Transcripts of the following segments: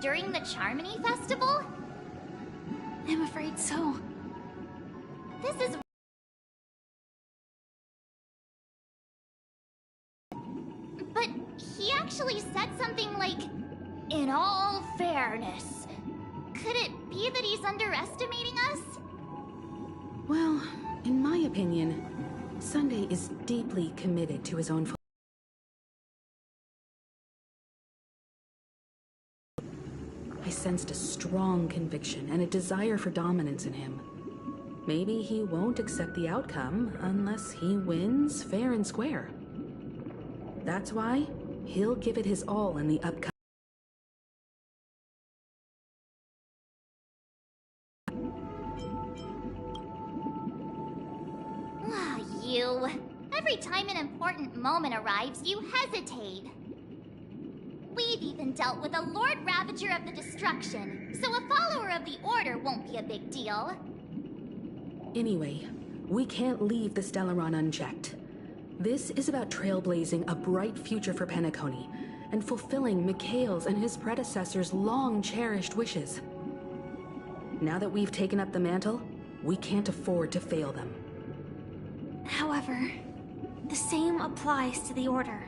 during the Charmony Festival? I'm afraid so. This is... But he actually said something like, "In all fairness." Could it be that he's underestimating us? Well, in my opinion, Sunday is deeply committed to his own... I sensed a strong conviction and a desire for dominance in him. Maybe he won't accept the outcome unless he wins fair and square. That's why he'll give it his all in the upcoming... You. Every time an important moment arrives, you hesitate. We've even dealt with a Lord Ravager of the Destruction, so a follower of the Order won't be a big deal. Anyway, we can't leave the Stellaron unchecked. This is about trailblazing a bright future for Penacony, and fulfilling Mikhail's and his predecessors' long-cherished wishes. Now that we've taken up the mantle, we can't afford to fail them. However, the same applies to the Order.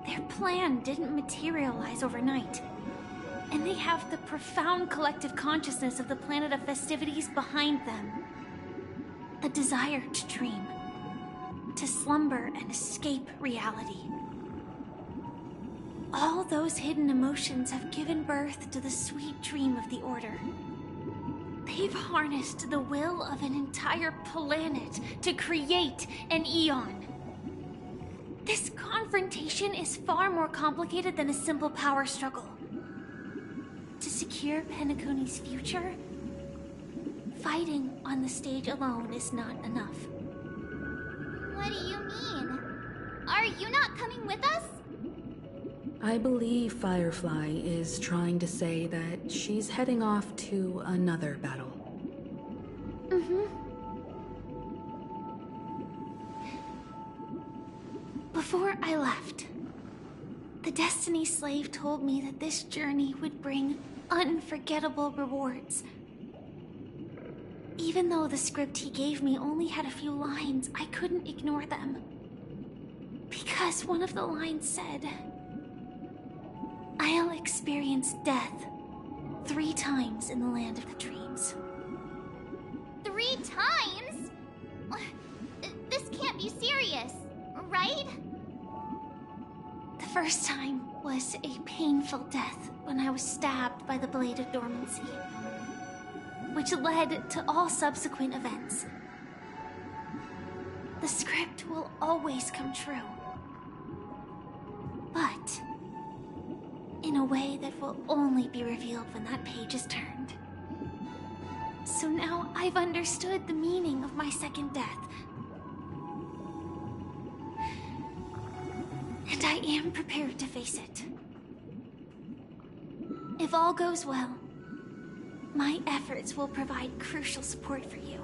Their plan didn't materialize overnight, and they have the profound collective consciousness of the planet of festivities behind them. A desire to dream, to slumber and escape reality. All those hidden emotions have given birth to the sweet dream of the Order. They've harnessed the will of an entire planet to create an Eon. This confrontation is far more complicated than a simple power struggle. To secure Penacony's future, fighting on the stage alone is not enough. What do you mean? Are you not coming with us? I believe Firefly is trying to say that she's heading off to another battle. Before I left, the Destiny Slave told me that this journey would bring unforgettable rewards. Even though the script he gave me only had a few lines, I couldn't ignore them. Because one of the lines said, "I'll experience death 3 times in the land of the dreams." 3 times? This can't be serious, right? The first time was a painful death when I was stabbed by the Blade of Dormancy, which led to all subsequent events. The script will always come true, but in a way that will only be revealed when that page is turned. So now I've understood the meaning of my second death. And I am prepared to face it. If all goes well, my efforts will provide crucial support for you.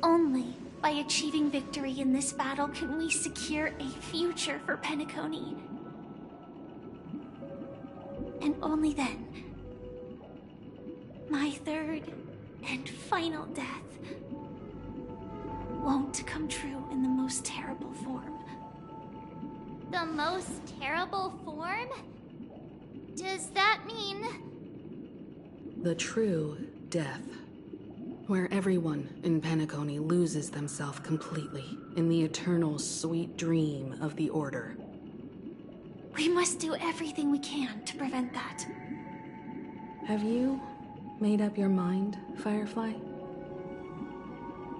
Only by achieving victory in this battle can we secure a future for Penacony. And only then, my third and final death won't come true in the most terrible form. The most terrible form? Does that mean... The true death. Where everyone in Penacony loses themselves completely in the eternal sweet dream of the Order. We must do everything we can to prevent that. Have you made up your mind, Firefly?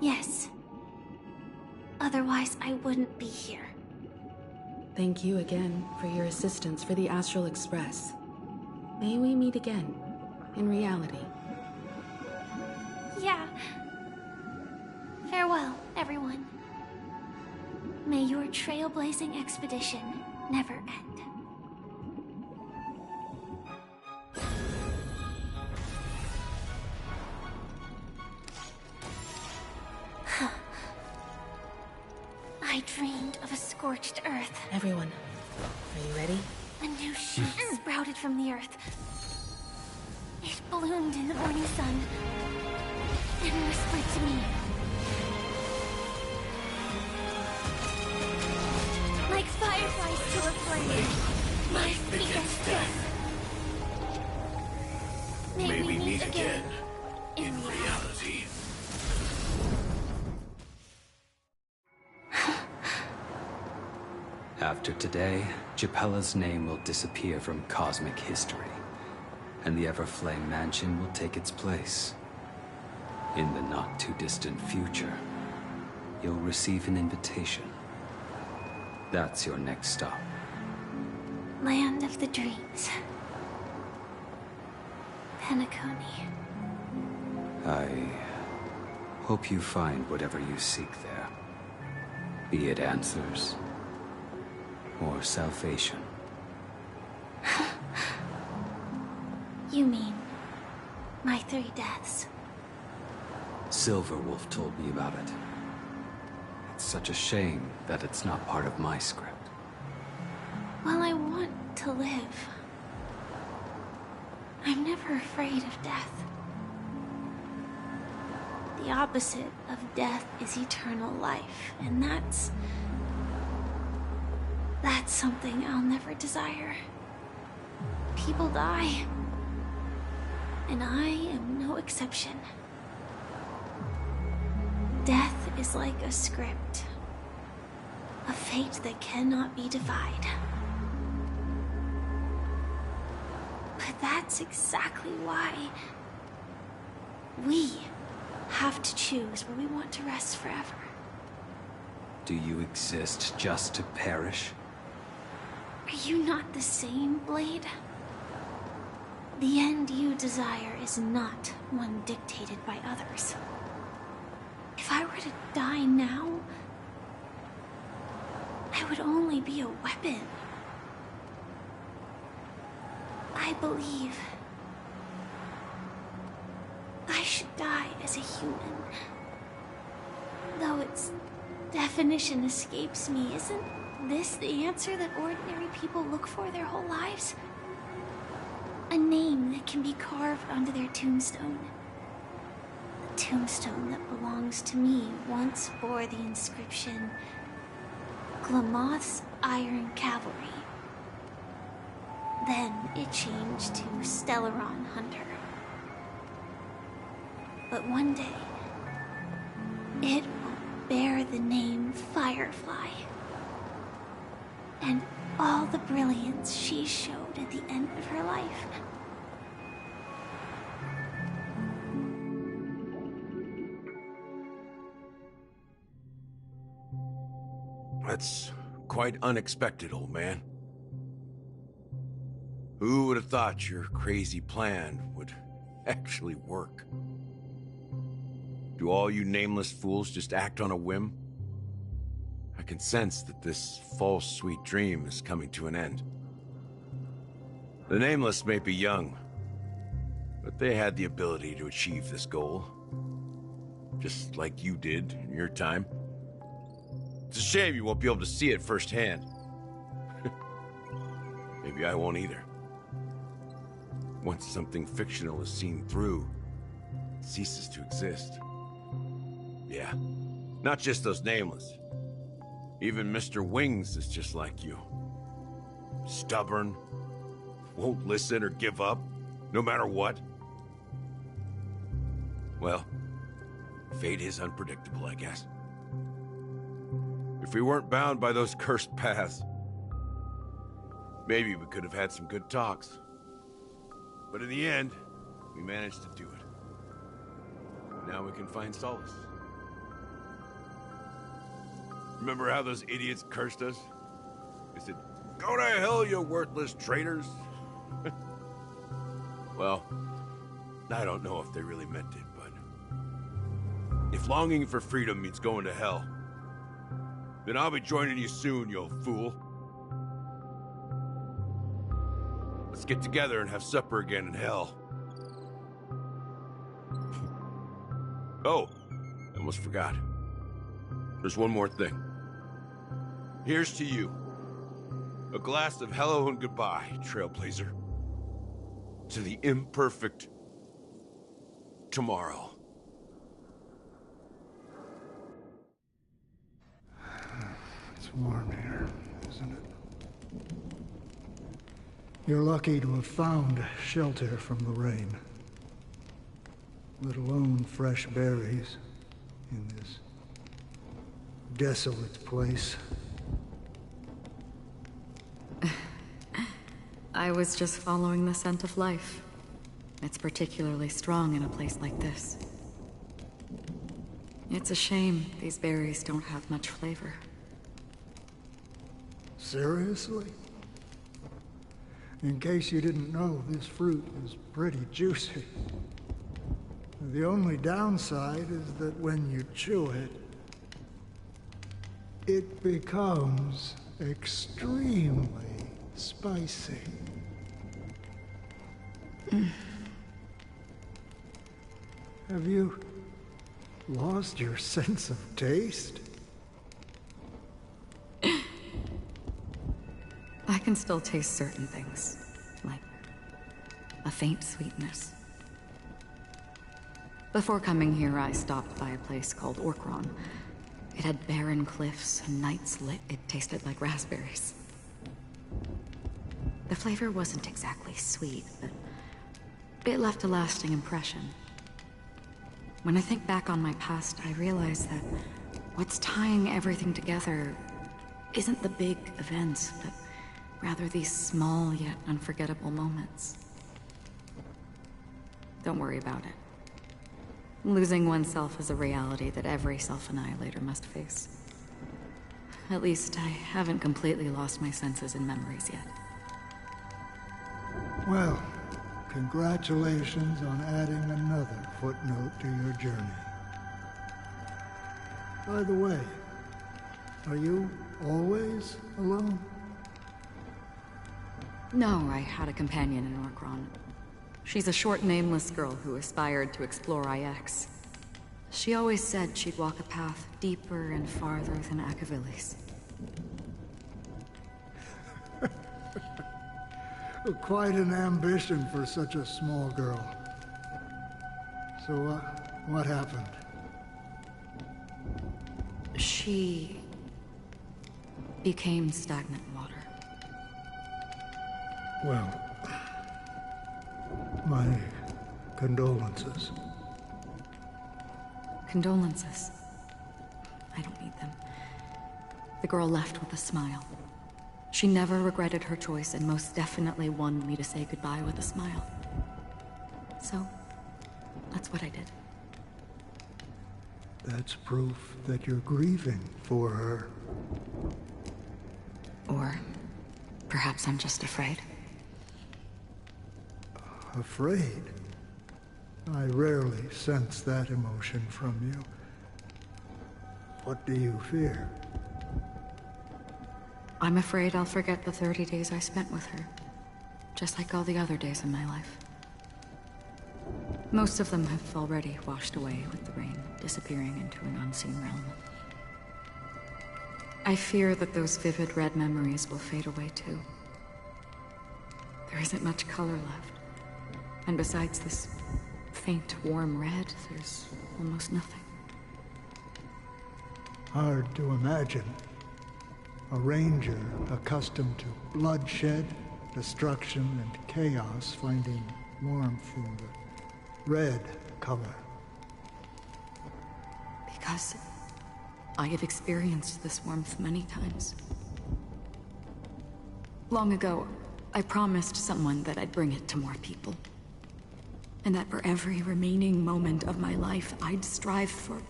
Yes. Otherwise, I wouldn't be here. Thank you again for your assistance for the Astral Express. May we meet again, in reality. Yeah. Farewell, everyone. May your trailblazing expedition never end. I dreamed of a scorched earth. Everyone, are you ready? A new shoot sprouted from the earth. It bloomed in the morning sun and whispered to me. Like fireflies to a flame, my against death. May we meet again in reality. After today, Japella's name will disappear from cosmic history, and the Everflame Mansion will take its place. In the not-too-distant future, you'll receive an invitation. That's your next stop. Land of the Dreams. Penacony. I hope you find whatever you seek there. Be it answers or salvation. You mean my 3 deaths? Silverwolf told me about it. It's such a shame that it's not part of my script. Well, I want to live. I'm never afraid of death. The opposite of death is eternal life, and that's something I'll never desire. People die, and I am no exception. Death is like a script, a fate that cannot be defied. But that's exactly why we have to choose where we want to rest forever. Do you exist just to perish? Are you not the same, Blade? The end you desire is not one dictated by others. If I were to die now, I would only be a weapon. I believe I should die as a human. Though its definition escapes me, isn't this the answer that ordinary people look for their whole lives? A name that can be carved onto their tombstone. The tombstone that belongs to me once bore the inscription, Glamoth's Iron Cavalry. Then it changed to Stellaron Hunter. But one day, it will bear the name Firefly. And all the brilliance she showed at the end of her life. That's quite unexpected, old man. Who would have thought your crazy plan would actually work? Do all you nameless fools just act on a whim? I can sense that this false sweet dream is coming to an end. The Nameless may be young, but they had the ability to achieve this goal. Just like you did in your time. It's a shame you won't be able to see it firsthand. Maybe I won't either. Once something fictional is seen through, it ceases to exist. Yeah, not just those Nameless. Even Mr. Wings is just like you. Stubborn, won't listen or give up, no matter what. Well, fate is unpredictable, I guess. If we weren't bound by those cursed paths, maybe we could have had some good talks. But in the end, we managed to do it. Now we can find solace. Remember how those idiots cursed us? They said, "Go to hell, you worthless traitors." Well, I don't know if they really meant it, but if longing for freedom means going to hell, then I'll be joining you soon, you old fool. Let's get together and have supper again in hell. Oh, I almost forgot. There's one more thing. Here's to you. A glass of hello and goodbye, Trailblazer. To the imperfect tomorrow. It's warm here, isn't it? You're lucky to have found shelter from the rain. Let alone fresh berries in this desolate place. I was just following the scent of life. It's particularly strong in a place like this. It's a shame these berries don't have much flavor. Seriously? In case you didn't know, this fruit is pretty juicy. The only downside is that when you chew it, it becomes extremely spicy. Have you lost your sense of taste? I can still taste certain things, like a faint sweetness. Before coming here, I stopped by a place called Orkron. It had barren cliffs and nights lit. It tasted like raspberries. The flavor wasn't exactly sweet, but it left a lasting impression. When I think back on my past, I realize that what's tying everything together isn't the big events, but rather these small yet unforgettable moments. Don't worry about it. Losing oneself is a reality that every self-annihilator must face. At least I haven't completely lost my senses and memories yet. Well, congratulations on adding another footnote to your journey. By the way, are you always alone? No, I had a companion in Orkron. She's a short, nameless girl who aspired to explore IX. She always said she'd walk a path deeper and farther than Akavili's. Quite an ambition for such a small girl. So, what happened? She became stagnant water. Well, my condolences. Condolences. I don't need them. The girl left with a smile. She never regretted her choice and most definitely wanted me to say goodbye with a smile. So, that's what I did. That's proof that you're grieving for her. Or perhaps I'm just afraid. Afraid? I rarely sense that emotion from you. What do you fear? I'm afraid I'll forget the 30 days I spent with her, just like all the other days in my life. Most of them have already washed away with the rain, disappearing into an unseen realm. I fear that those vivid red memories will fade away too. There isn't much color left, and besides this faint, warm red, there's almost nothing. Hard to imagine. A ranger accustomed to bloodshed, destruction, and chaos finding warmth in the red color. Because I have experienced this warmth many times. Long ago, I promised someone that I'd bring it to more people. And that for every remaining moment of my life, I'd strive for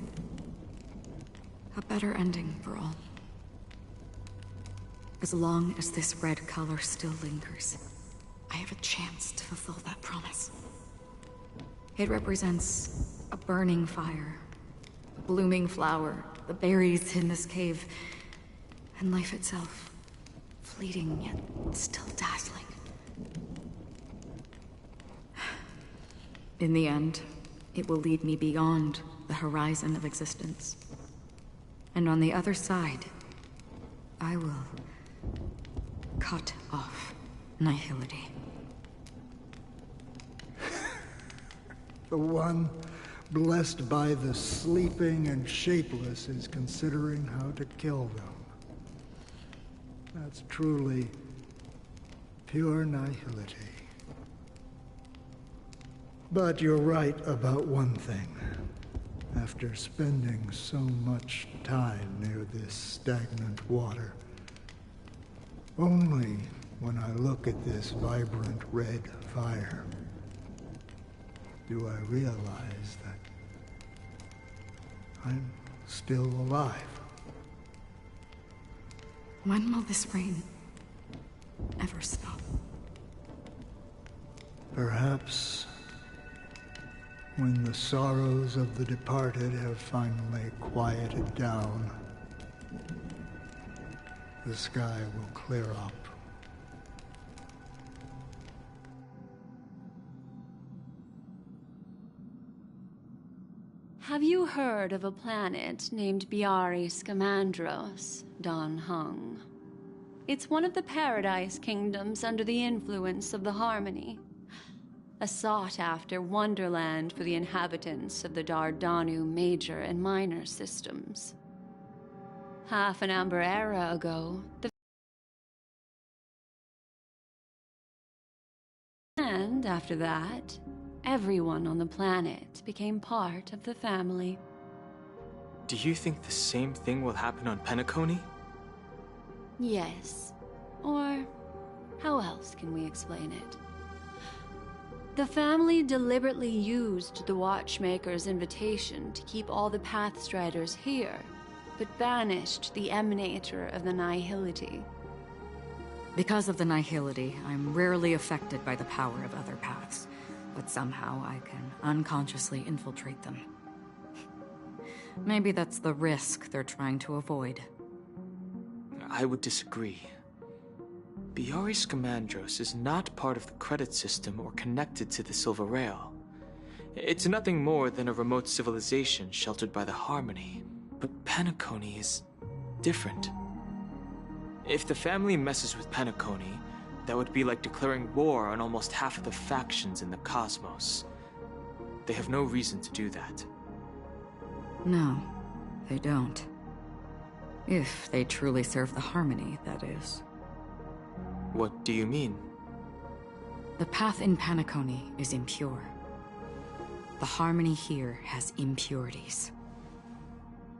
a better ending for all. As long as this red color still lingers, I have a chance to fulfill that promise. It represents a burning fire, a blooming flower, the berries in this cave, and life itself, fleeting yet still dazzling. In the end, it will lead me beyond the horizon of existence. And on the other side, I will cut off nihility. The one blessed by the sleeping and shapeless is considering how to kill them. That's truly pure nihility. But you're right about one thing. After spending so much time near this stagnant water, only when I look at this vibrant red fire do I realize that I'm still alive. When will this rain ever stop? Perhaps when the sorrows of the departed have finally quieted down, the sky will clear up. Have you heard of a planet named Biari Scamandros, Don Hung? It's one of the Paradise Kingdoms under the influence of the Harmony. A sought-after wonderland for the inhabitants of the Dardanu Major and Minor systems. Half an Amber Era ago, and after that, everyone on the planet became part of the family. Do you think the same thing will happen on Penacony? Yes. Or how else can we explain it? The family deliberately used the Watchmaker's invitation to keep all the Pathstriders here, but banished the Emanator of the Nihility. Because of the nihility, I'm rarely affected by the power of other paths, but somehow I can unconsciously infiltrate them. Maybe that's the risk they're trying to avoid. I would disagree. Biari Scamandros is not part of the credit system or connected to the Silver Rail. It's nothing more than a remote civilization sheltered by the Harmony. But Penacony is different. If the family messes with Penacony, that would be like declaring war on almost half of the factions in the cosmos. They have no reason to do that. No, they don't. If they truly serve the Harmony, that is. What do you mean? The path in Penacony is impure. The Harmony here has impurities.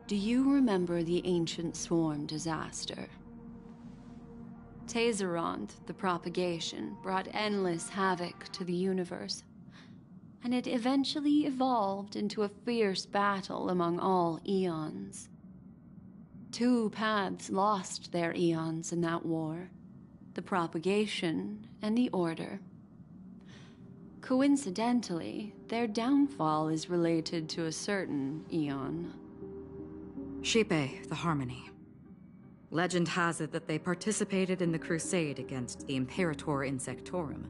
Do you remember the Ancient Swarm disaster? Tazeront, the propagation, brought endless havoc to the universe, and it eventually evolved into a fierce battle among all eons. 2 paths lost their eons in that war, the propagation and the Order. Coincidentally, their downfall is related to a certain eon. Shipe, the Harmony. Legend has it that they participated in the crusade against the Imperator Insectorum,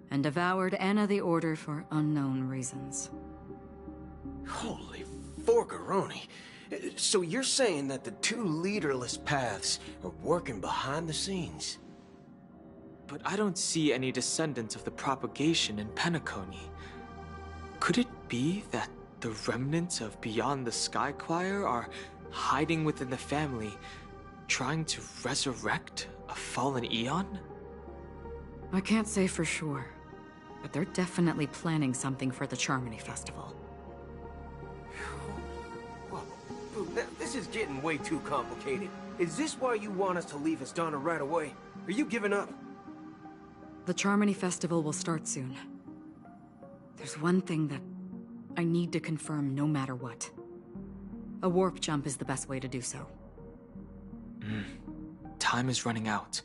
and devoured Anna the Order for unknown reasons. Holy forgaroni. So you're saying that the 2 leaderless paths are working behind the scenes? But I don't see any descendants of the propagation in Penacony. Could it be that the remnants of Beyond the Sky Choir are hiding within the family, trying to resurrect a fallen eon? I can't say for sure, but they're definitely planning something for the Charmony Festival. Whoa, this is getting way too complicated. Is this why you want us to leave Astana right away? Are you giving up? The Charmony Festival will start soon. There's one thing that I need to confirm no matter what. A warp jump is the best way to do so. Time is running out.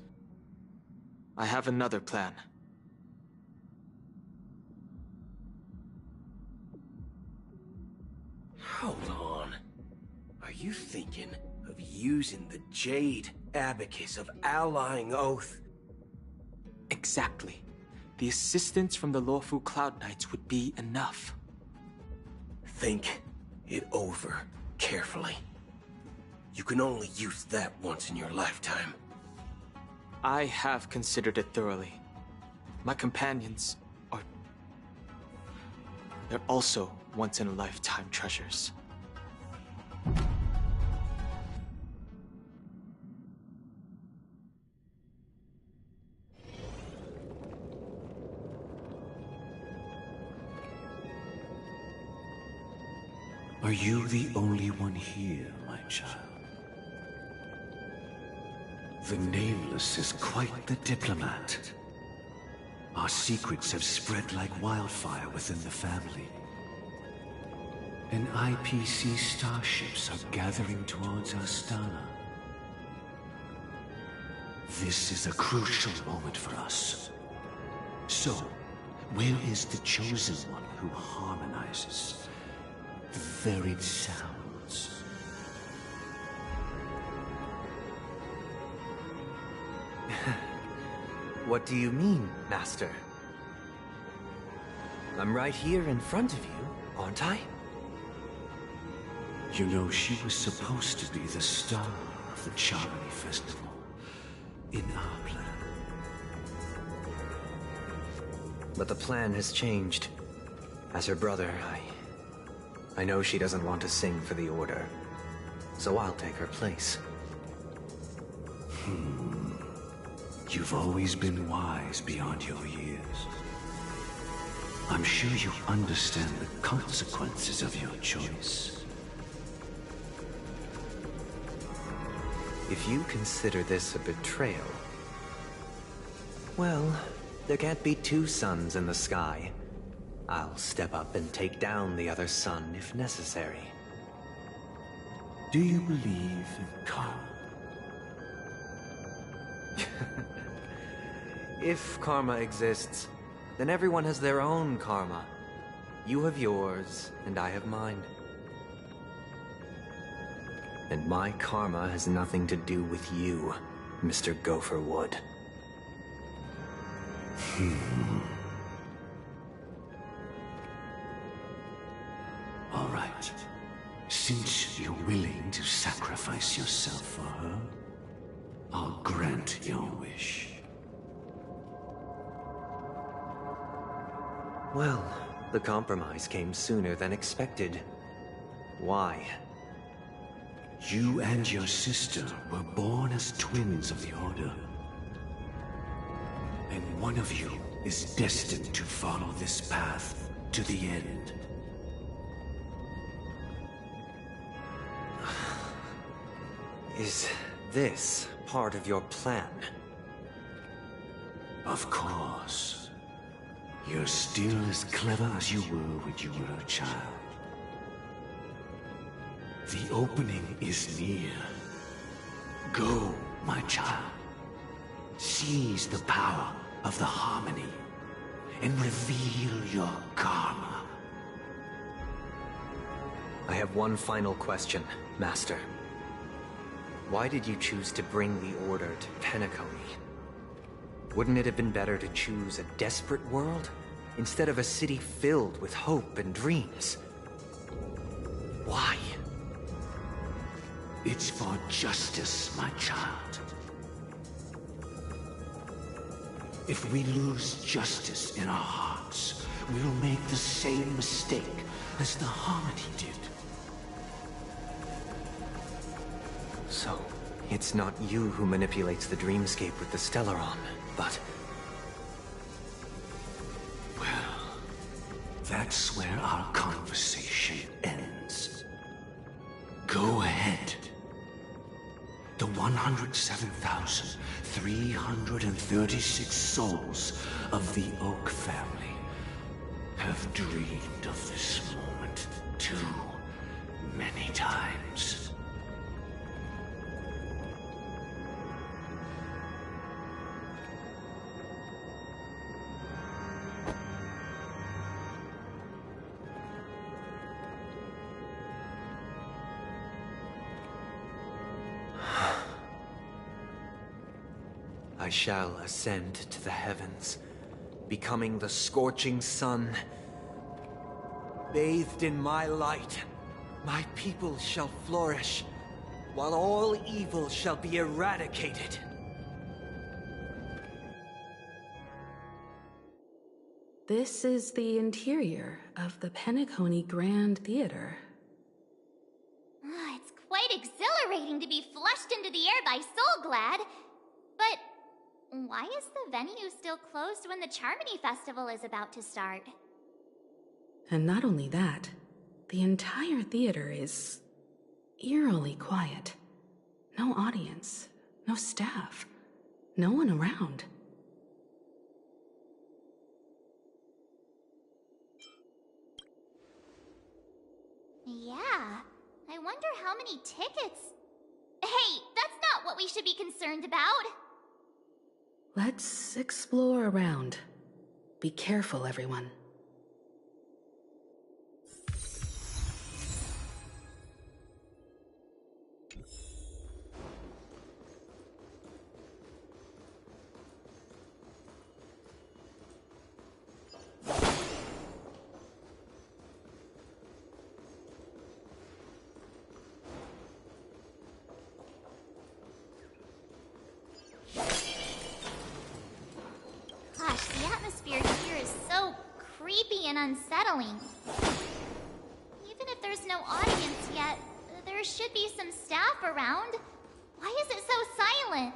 I have another plan. Hold on. Are you thinking of using the Jade Abacus of Allying Oath? Exactly. The assistance from the lawful Cloud Knights would be enough. Think it over carefully. You can only use that once in your lifetime. I have considered it thoroughly. My companions are... they're also once-in-a-lifetime treasures. Are you the only one here, my child? The Nameless is quite the diplomat. Our secrets have spread like wildfire within the family. And IPC starships are gathering towards Astana. This is a crucial moment for us. So, where is the Chosen One who harmonizes the varied sounds? What do you mean, Master? I'm right here in front of you, aren't I? You know, she was supposed to be the star of the Charmony Festival in our plan. But the plan has changed. As her brother, I know she doesn't want to sing for the Order, so I'll take her place. You've always been wise beyond your years. I'm sure you understand the consequences of your choice. If you consider this a betrayal, well, there can't be two suns in the sky. I'll step up and take down the other sun if necessary. Do you believe in karma? If karma exists, then everyone has their own karma. You have yours, and I have mine. And my karma has nothing to do with you, Mr. Gopherwood. All right. Since you're willing to sacrifice yourself for her, I'll grant your wish. Well, the compromise came sooner than expected. Why? You and your sister were born as twins of the Order. And one of you is destined to follow this path to the end. Is this part of your plan? Of course. You're still as clever as you were when you were a child. The opening is near. Go, my child. Seize the power of the harmony and reveal your karma. I have one final question, Master. Why did you choose to bring the Order to Penacony? Wouldn't it have been better to choose a desperate world, instead of a city filled with hope and dreams? Why? It's for justice, my child. If we lose justice in our hearts, we'll make the same mistake as the Harmony did. So, it's not you who manipulates the dreamscape with the Stellaron, but... Well, that's where our conversation ends. Go ahead. The 107,336 souls of the Oak family have dreamed of this moment too many times. I shall ascend to the heavens, becoming the scorching sun. Bathed in my light, my people shall flourish, while all evil shall be eradicated. This is the interior of the Penacony Grand Theater. It's quite exhilarating to be flushed into the air by Soulglad. But why is the venue still closed when the Charmony Festival is about to start? And not only that, the entire theater is eerily quiet. No audience, no staff, no one around. Yeah, I wonder how many tickets... Hey, that's not what we should be concerned about! Let's explore around. Be careful, everyone. Gosh, the atmosphere here is so creepy and unsettling. Even if there's no audience yet, there should be some staff around. Why is it so silent?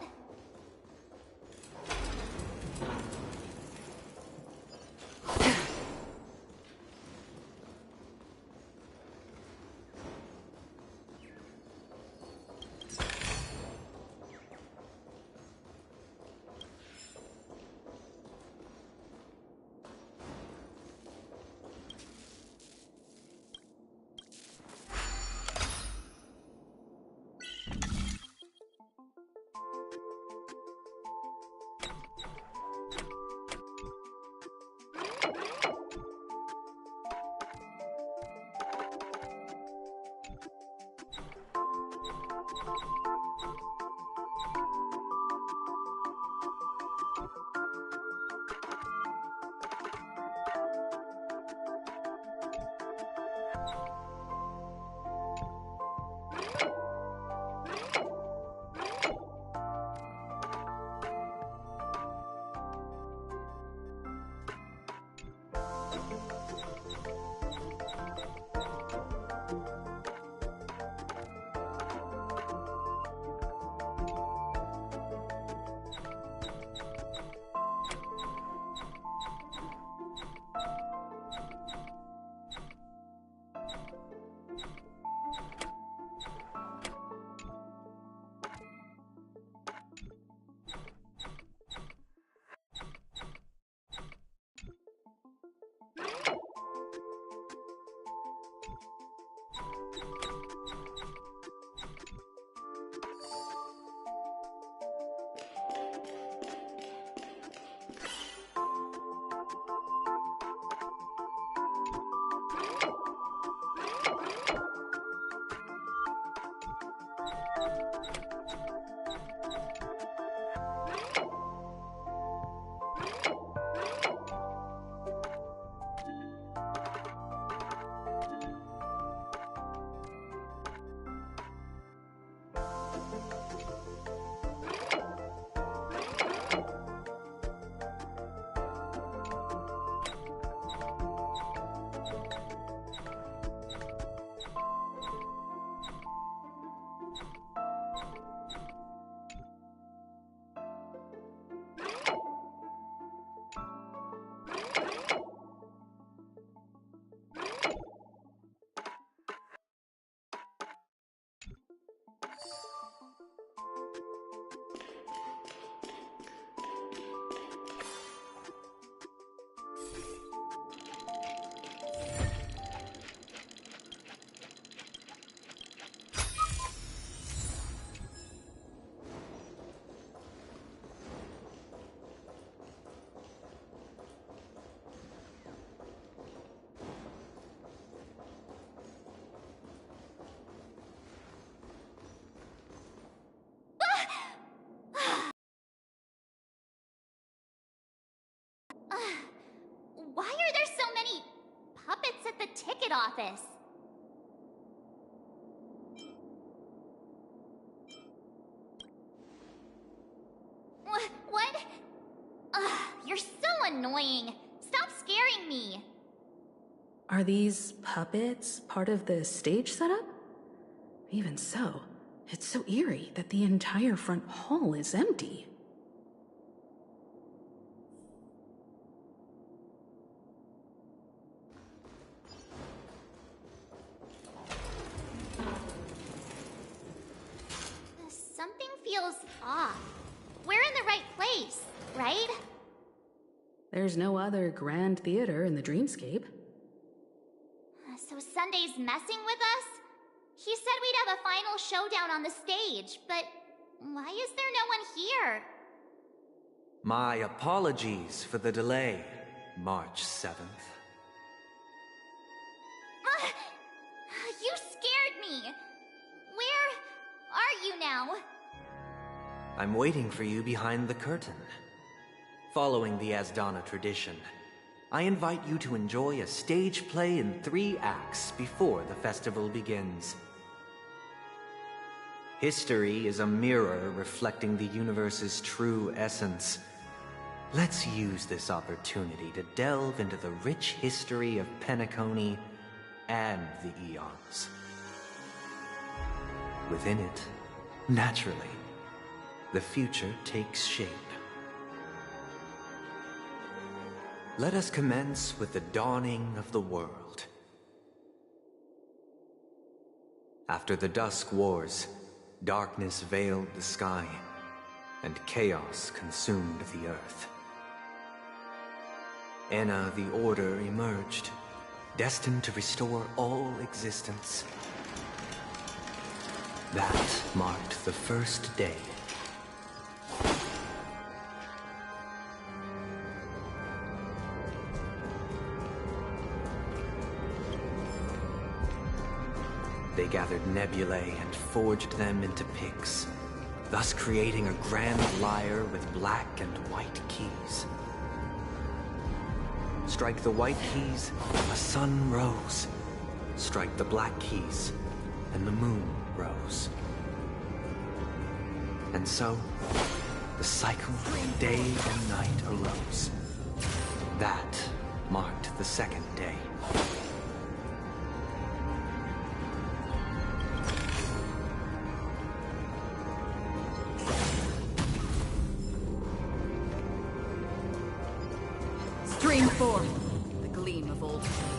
Why are there so many puppets at the ticket office? What? You're so annoying. Stop scaring Are these puppets part of the stage setup? Even so, it's so eerie that the entire front hall is empty. Something feels off. We're in the right place, right? There's no other grand theater in the dreamscape. So Sunday's messing with us? He said we'd have a final showdown on the stage, but why is there no one here? My apologies for the delay, March 7th. You scared me! Where are you now? I'm waiting for you behind the curtain. Following the Asdana tradition, I invite you to enjoy a stage play in 3 acts before the festival begins. History is a mirror reflecting the universe's true essence. Let's use this opportunity to delve into the rich history of Penacony and the Eons. Within it, naturally, the future takes shape. Let us commence with the dawning of the world. After the Dusk Wars, darkness veiled the sky, and chaos consumed the earth. Enna the Order emerged, destined to restore all existence. That marked the first day. They gathered nebulae and forged them into picks, thus creating a grand lyre with black and white keys. Strike the white keys, a sun rose. Strike the black keys, and the moon rose. And so, the cycle of day and night arose. That marked the second day. Stream forth the gleam of old flames.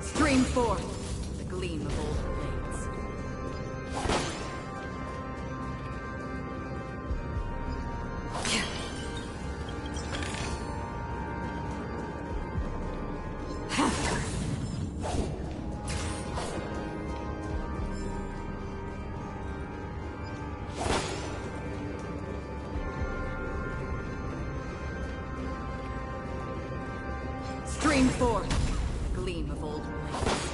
Stream forth the gleam of old blades. Stream forth the gleam of old blades.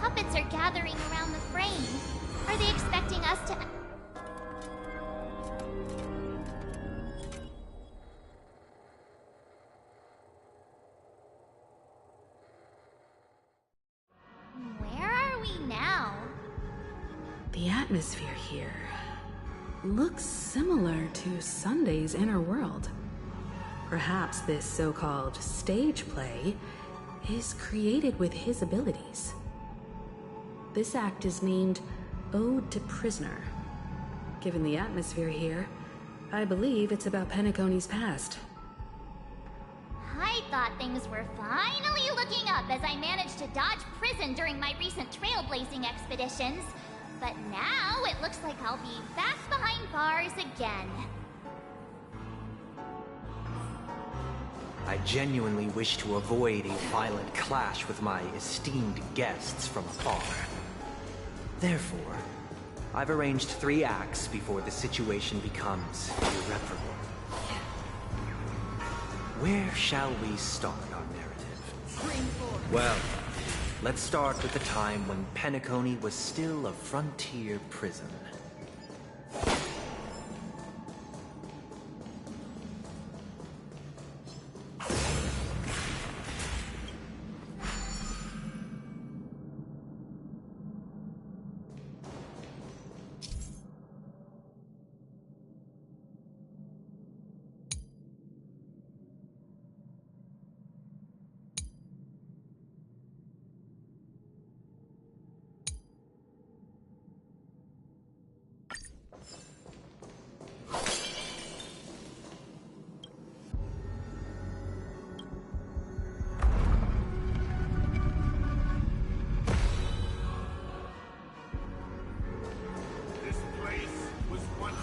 Puppets are gathering around the frame. Are they expecting us to... Where are we now? The atmosphere here looks similar to Sunday's inner world. Perhaps this so-called stage play is created with his abilities. This act is named Ode to Prisoner. Given the atmosphere here, I believe it's about Penacony's past. I thought things were finally looking up as I managed to dodge prison during my recent trailblazing expeditions. But now it looks like I'll be back behind bars again. I genuinely wish to avoid a violent clash with my esteemed guests from afar. Therefore, I've arranged 3 acts before the situation becomes irreparable. Where shall we start our narrative? Well, let's start with the time when Penacony was still a frontier prison.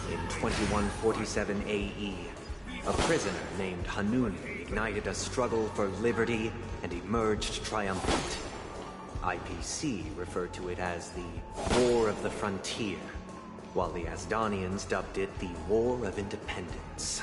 In 2147 AE, a prisoner named Hanunu ignited a struggle for liberty and emerged triumphant. IPC referred to it as the War of the Frontier, while the Asdanians dubbed it the War of Independence.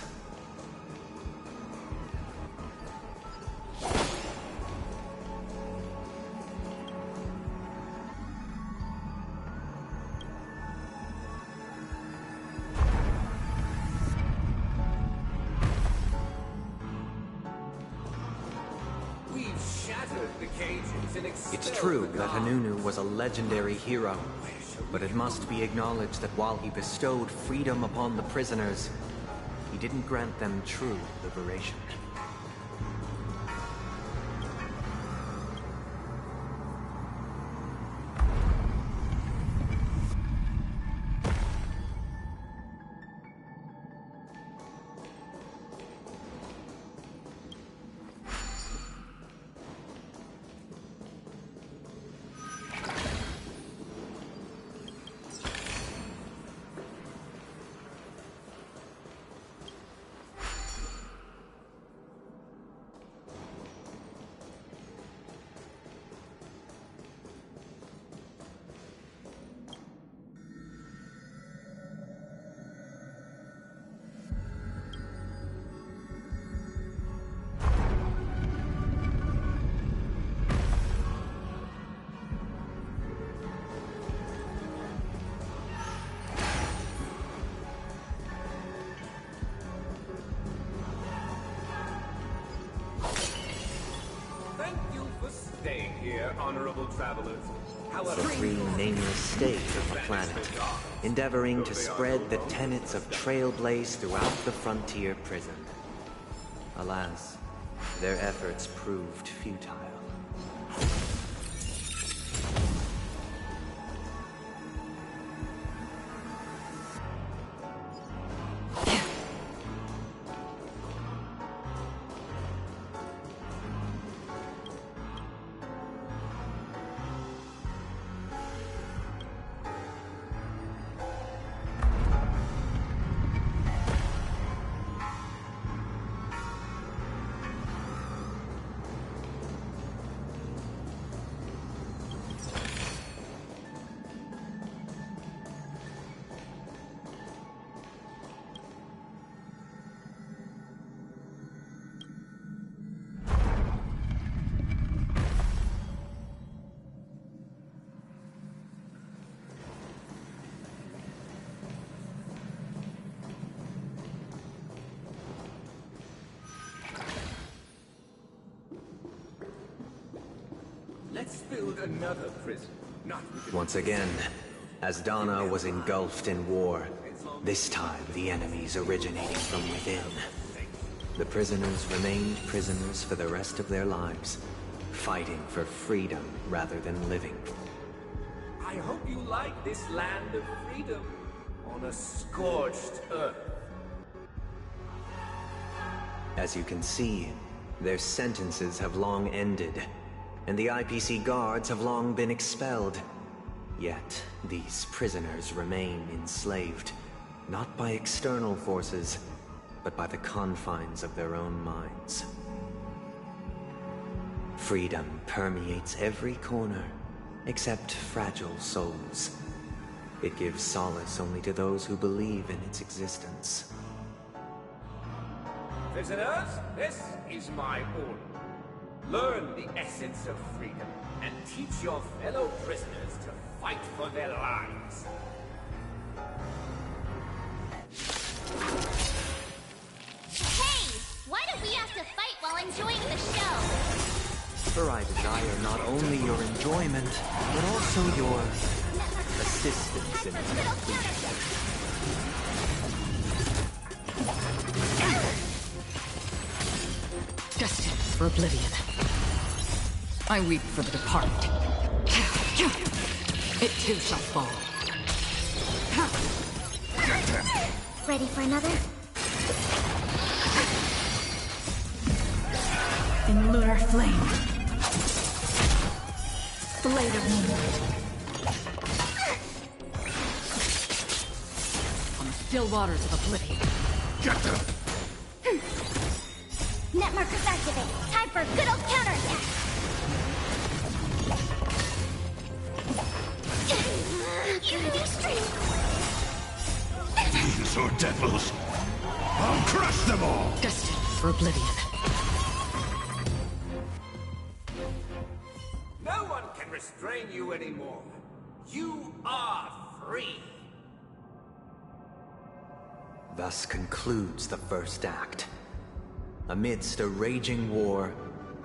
It's true that Hanunu was a legendary hero, but it must be acknowledged that while he bestowed freedom upon the prisoners, he didn't grant them true liberation. Honorable travelers. The three nameless stayed on the planet, endeavoring to spread the tenets of Trailblaze throughout the frontier prison. Alas, their efforts proved futile. Let's build another prison. Once again, Asdana was engulfed in war. This time, the enemies originating from within. The prisoners remained prisoners for the rest of their lives, fighting for freedom rather than living. I hope you like this land of freedom on a scorched earth. As you can see, their sentences have long ended, and the IPC guards have long been expelled. Yet, these prisoners remain enslaved, not by external forces, but by the confines of their own minds. Freedom permeates every corner, except fragile souls. It gives solace only to those who believe in its existence. Prisoners, this is my order. Learn the essence of freedom, and teach your fellow prisoners to fight for their lives. Hey! Why do we have to fight while enjoying the show? For I desire not only your enjoyment, but also your assistance in its completion. Destined for oblivion. I weep for the departed. It too shall fall. Ready for another? In lunar flame. Blade of moonlight. On the still waters of oblivion. Get them! Net markers activate. Time for a good old counterattack. Unity stream. Demons or devils! I'll crush them all! Destined for oblivion. No one can restrain you anymore. You are free. Thus concludes the first act. Amidst a raging war,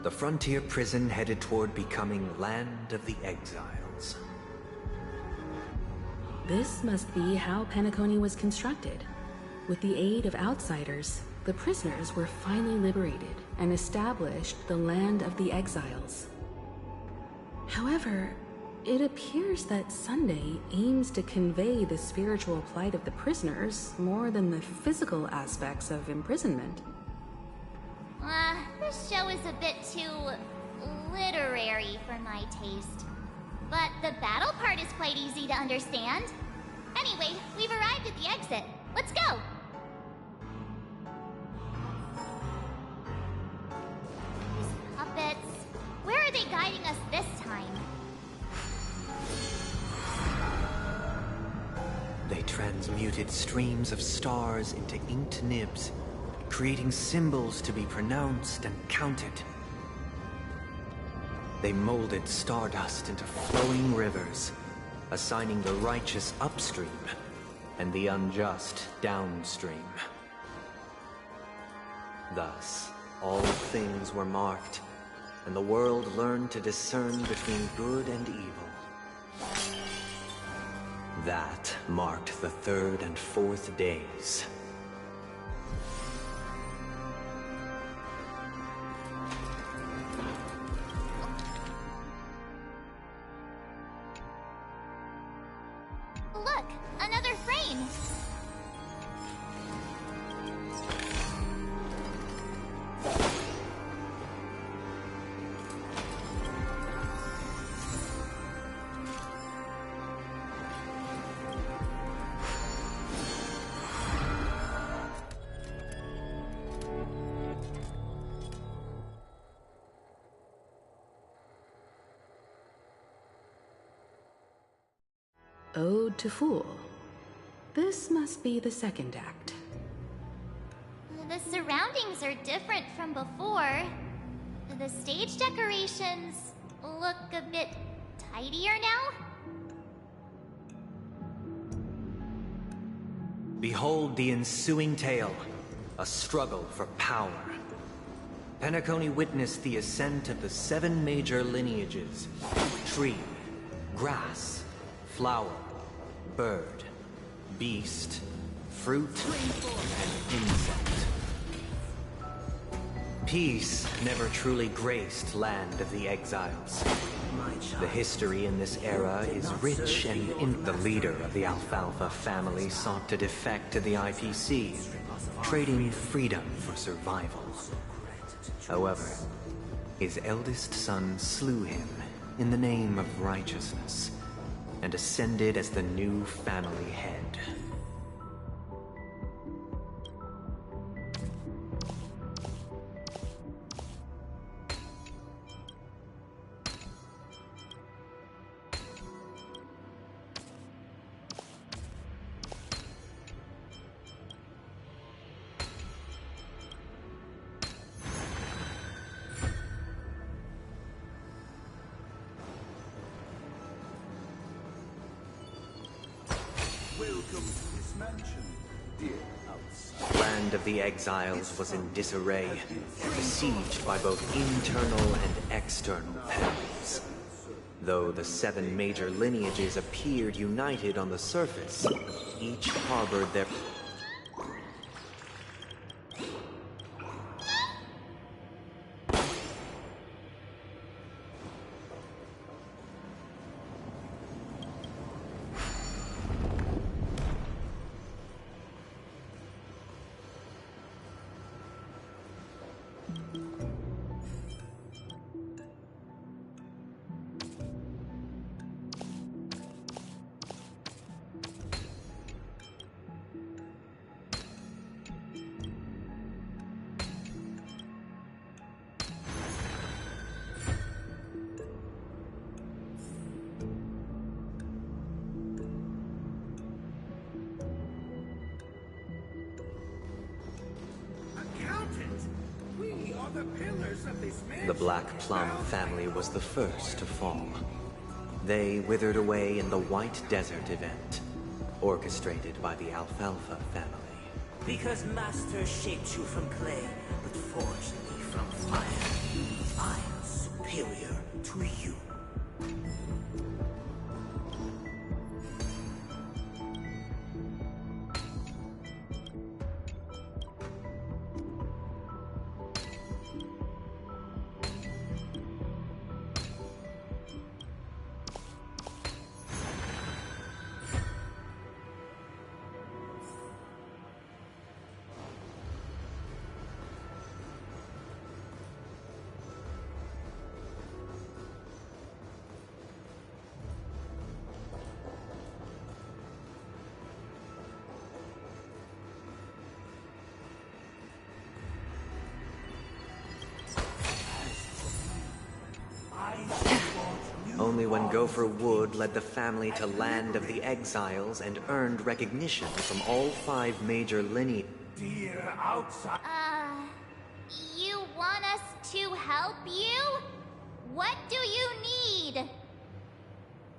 the frontier prison headed toward becoming Land of the Exiles. This must be how Penacony was constructed. With the aid of outsiders, the prisoners were finally liberated and established the Land of the Exiles. However, it appears that Sunday aims to convey the spiritual plight of the prisoners more than the physical aspects of imprisonment. This show is a bit too literary for my taste. But the battle part is quite easy to understand. Anyway, we've arrived at the exit. Let's go! These puppets... Where are they guiding us this time? They transmuted streams of stars into inked nibs, creating symbols to be pronounced and counted. They molded stardust into flowing rivers, assigning the righteous upstream and the unjust downstream. Thus, all things were marked, and the world learned to discern between good and evil. That marked the third and fourth days. Look, another frame! Ode to Fool. This must be the second act. The surroundings are different from before. The stage decorations look a bit tidier now. Behold the ensuing tale, a struggle for power. Penacony witnessed the ascent of the 7 major lineages: tree, grass, flower, bird, beast, fruit, and insect. Peace never truly graced Land of the Exiles. The history in this era is rich and the leader of the Alfalfa family sought to defect to the IPC, trading freedom for survival. However, his eldest son slew him in the name of righteousness, and ascended as the new family head. Land of the Exiles was in disarray, besieged by both internal and external perils. Though the 7 major lineages appeared united on the surface, each harbored their... the pillars of this mansion. The Black Plum family was the first to fall. They withered away in the White Desert event, orchestrated by the Alfalfa family. Because Master shaped you from clay, but forged me from fire. I am superior to you. Only when Gopher Wood led the family to Land of the Exiles and earned recognition from all 5 major lineages. Dear outside. You want us to help you? What do you need?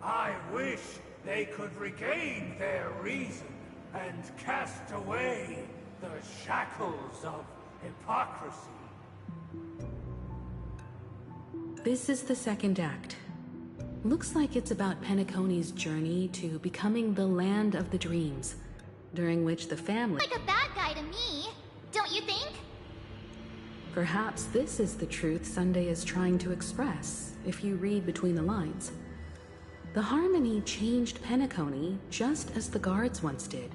I wish they could regain their reason and cast away the shackles of hypocrisy. This is the second act. Looks like it's about Penacony's journey to becoming the Land of the Dreams, during which the family... Like a bad guy to me, don't you think? Perhaps this is the truth Sunday is trying to express, if you read between the lines. The Harmony changed Penacony just as the guards once did.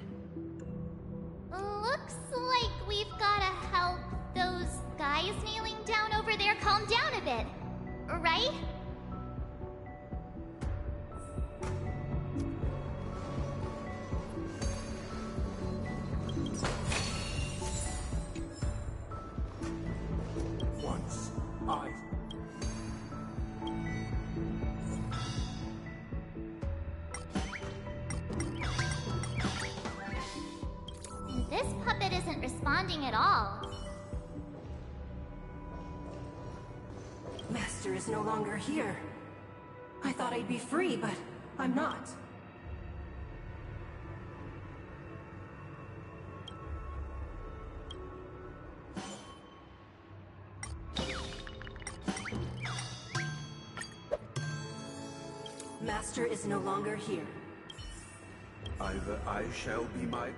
Looks like we've gotta help those guys kneeling down over there calm down a bit, right? This puppet isn't responding at all. Master is no longer here. I thought I'd be free, but I'm not. Master is no longer here. Either I shall be my...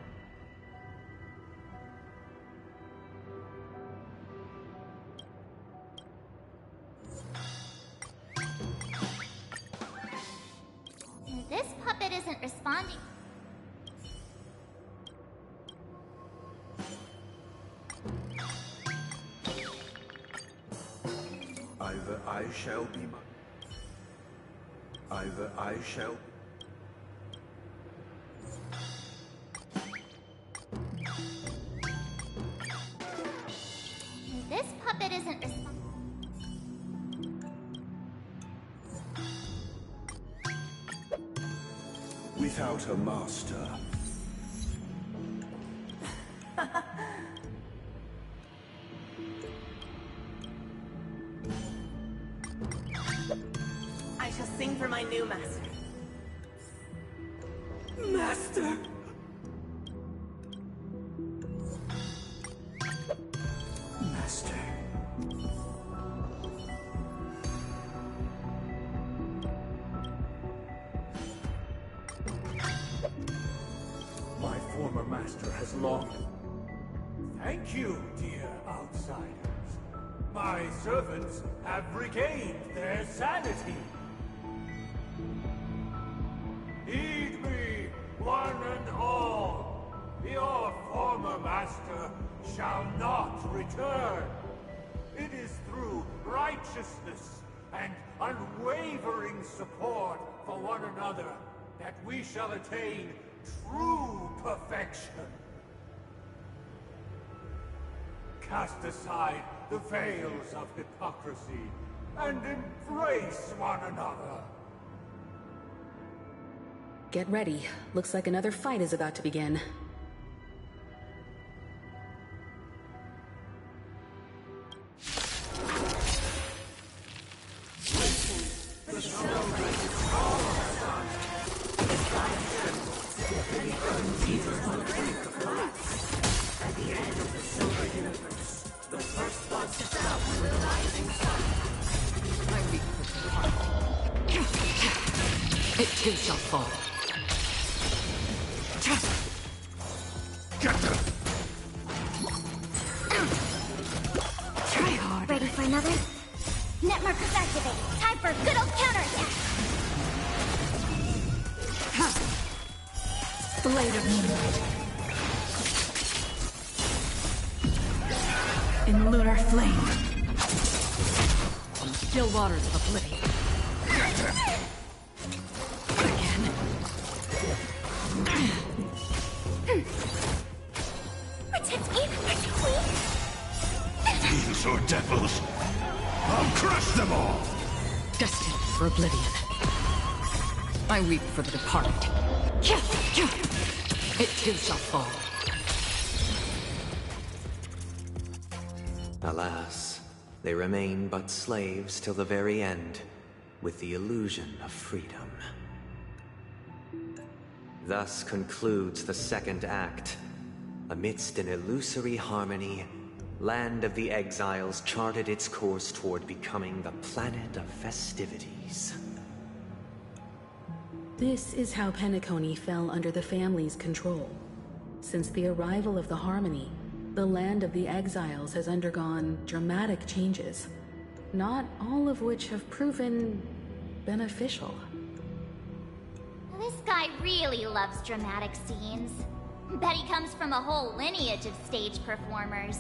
This puppet isn't responding. Either I shall be my... Either I shall... This puppet isn't responding. Without a master. I shall sing for my new master. Master! Master. My former master has long... Thank you, dear outsiders. My servants have regained their sanity. Heed me, one and all. Your former master shall not return. It is through righteousness and unwavering support for one another that we shall attain true perfection. Cast aside the veils of hypocrisy and embrace one another. Get ready. Looks like another fight is about to begin. It too shall fall. Get them! Try hard. Ready for another? Net markers activated. Time for a good old counterattack. Blade of Moonlight. In lunar flame. From the still waters of oblivion. Again. Protect me, queen. Fiends or devils, I'll crush them all! Destined for oblivion. I weep for the departed. It too shall fall. Alas, they remain but slaves till the very end, with the illusion of freedom. Thus concludes the second act. Amidst an illusory harmony, Land of the Exiles charted its course toward becoming the planet of festivities. This is how Penacony fell under the family's control. Since the arrival of the Harmony, the Land of the Exiles has undergone dramatic changes, not all of which have proven beneficial. This guy really loves dramatic scenes. Bet he comes from a whole lineage of stage performers.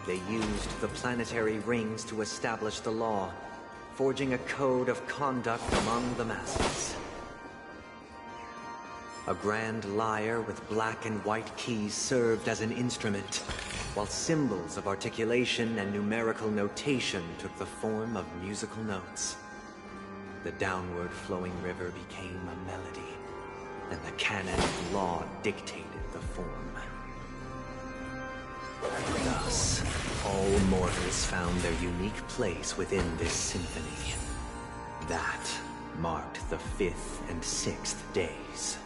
They used the planetary rings to establish the law, forging a code of conduct among the masses. A grand lyre with black and white keys served as an instrument, while symbols of articulation and numerical notation took the form of musical notes. The downward flowing river became a melody, and the canon of law dictated the form. Thus, all mortals found their unique place within this symphony. That marked the 5th and 6th days.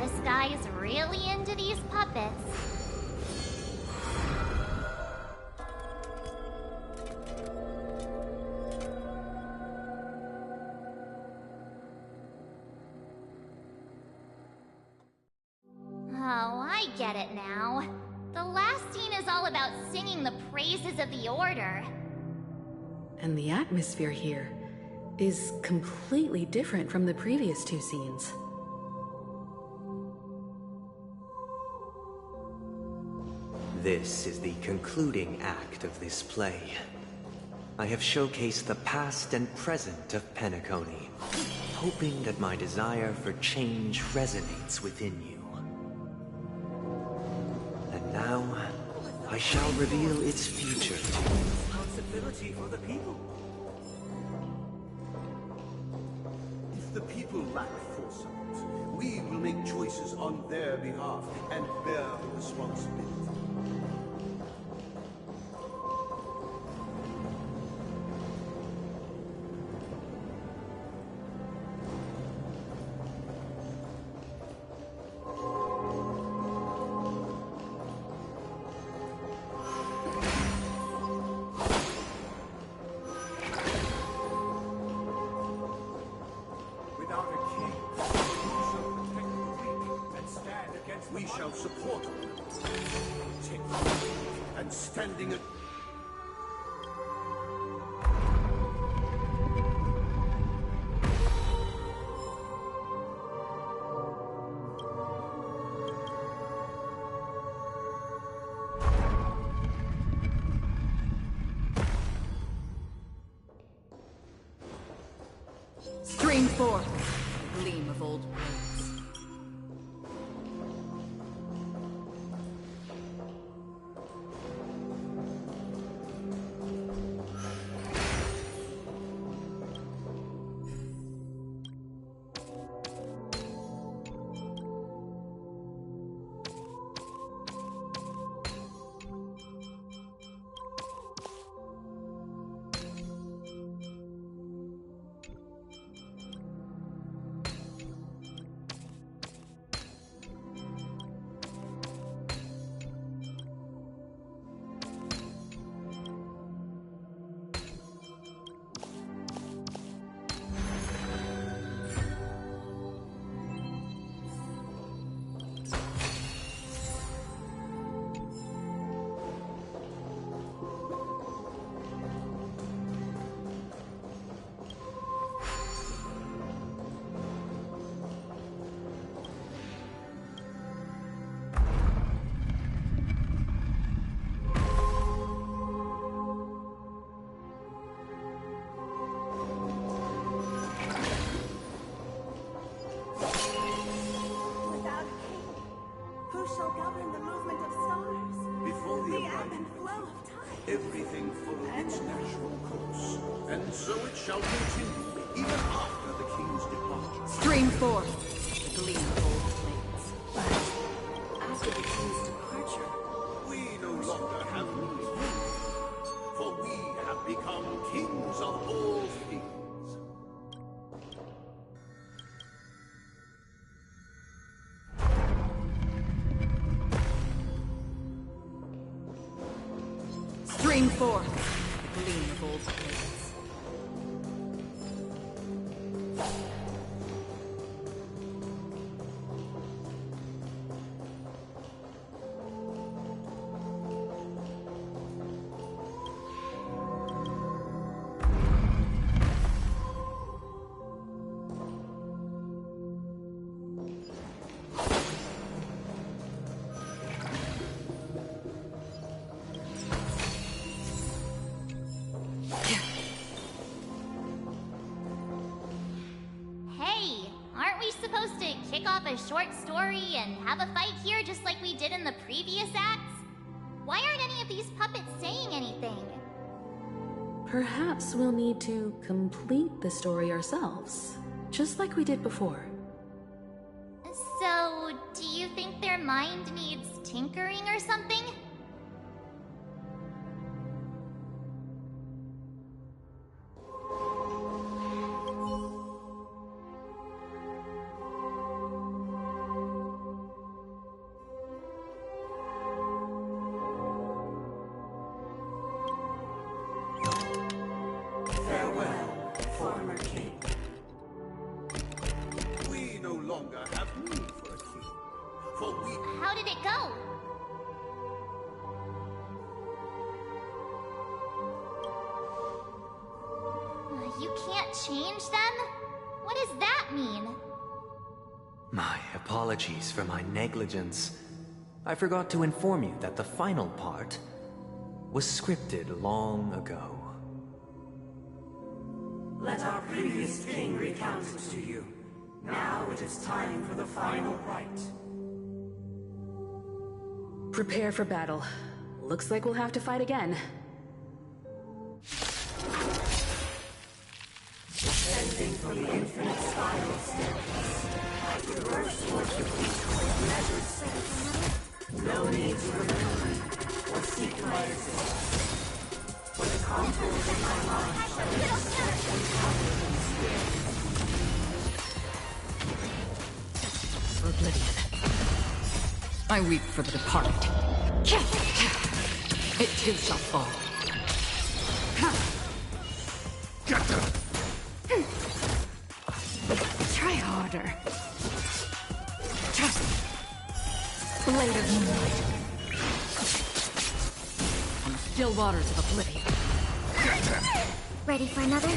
This guy is really into these puppets. Oh, I get it now. The last scene is all about singing the praises of the Order. And the atmosphere here is completely different from the previous two scenes. This is the concluding act of this play. I have showcased the past and present of Penacony, hoping that my desire for change resonates within you. And now, I shall reveal its future to you. Responsibility for the people. If the people lack foresight, we will make choices on their behalf and bear the responsibility. Without a king, who shall protect the weak? We shall support one another. Take the lead and standing at... Stream forth, gleam of old blades. Everything followed its natural course, and so it shall continue, even after the king's departure. Stream forth, the gleam of old blades. But after the king's departure, we no longer have need of him, for we have become kings of all things. Stream forth, the gleam of old blades. A short story and have a fight here just like we did in the previous acts? Why aren't any of these puppets saying anything? Perhaps we'll need to complete the story ourselves, just like we did before. So, do you think their mind needs tinkering or something? How did it go? You can't change them? What does that mean? My apologies for my negligence. I forgot to inform you that the final part was scripted long ago. Let our previous king recount it to you. Now it is time for the final rite. Prepare for battle. Looks like we'll have to fight again. Descending from the infinite spiral staircase, I reverse towards the peak with measured steps. No need to remember or seek my assistance. For the contours of my mind shall be Oblivion. I weep for the departed. It too shall fall. Try harder. Trust me. Blade of moonlight. On the still waters of oblivion. Ready for another?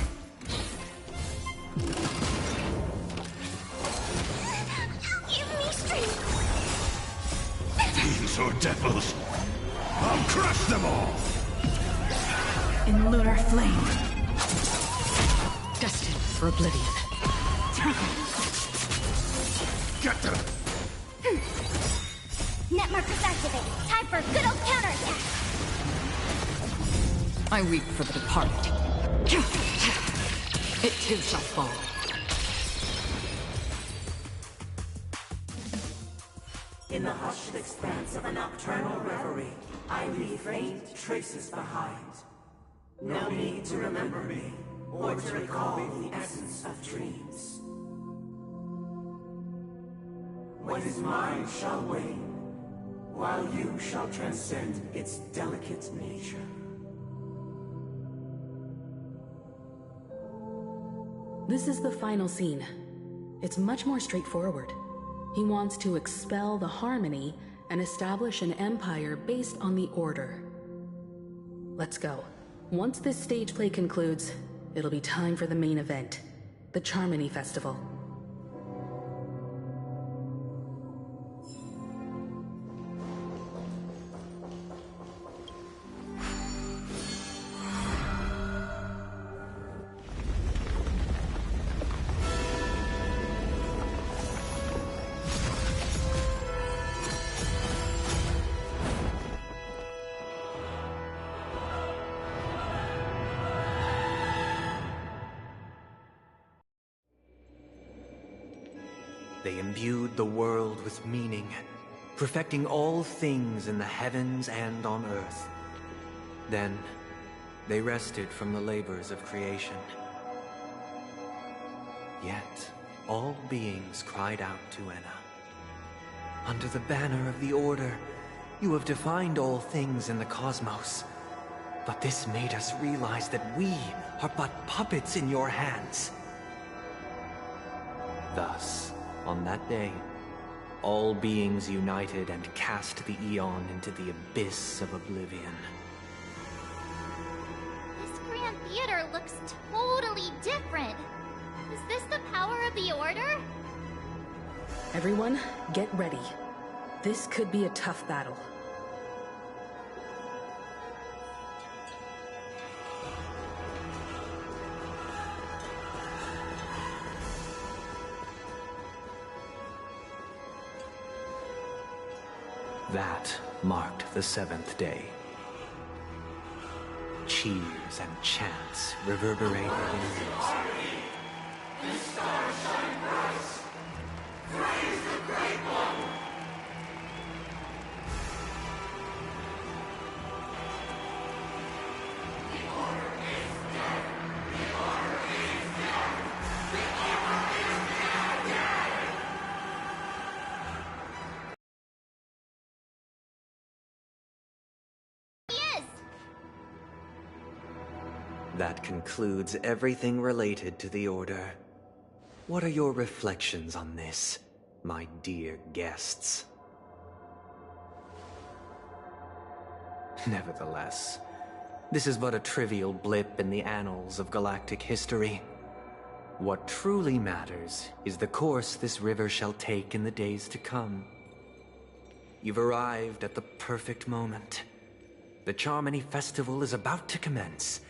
Give me strength! Fiends or devils, I'll crush them all! In lunar flame. Destined for oblivion. Get them! Net markers activated. Time for a good old counterattack. I weep for the departed. It too shall fall. In the hushed expanse of a nocturnal reverie, I leave faint traces behind. No need to remember me, or to recall the essence of dreams. What is mine shall wane, while you shall transcend its delicate nature. This is the final scene. It's much more straightforward. He wants to expel the Harmony and establish an empire based on the Order. Let's go. Once this stage play concludes, it'll be time for the main event, the Charmony Festival. They imbued the world with meaning, perfecting all things in the heavens and on earth. Then, they rested from the labors of creation. Yet, all beings cried out to Enna. Under the banner of the Order, you have defined all things in the cosmos. But this made us realize that we are but puppets in your hands. Thus, on that day, all beings united and cast the Eon into the abyss of oblivion. This Grand Theater looks totally different. Is this the power of the Order? Everyone, get ready. This could be a tough battle. That marked the seventh day. Cheers and chants reverberated in unison. The stars shine bright. Praise the Great One. The Order is dead. The Order is dead. The Order is dead. That concludes everything related to the Order. What are your reflections on this, my dear guests? Nevertheless, this is but a trivial blip in the annals of galactic history. What truly matters is the course this river shall take in the days to come. You've arrived at the perfect moment. The Charmony Festival is about to commence,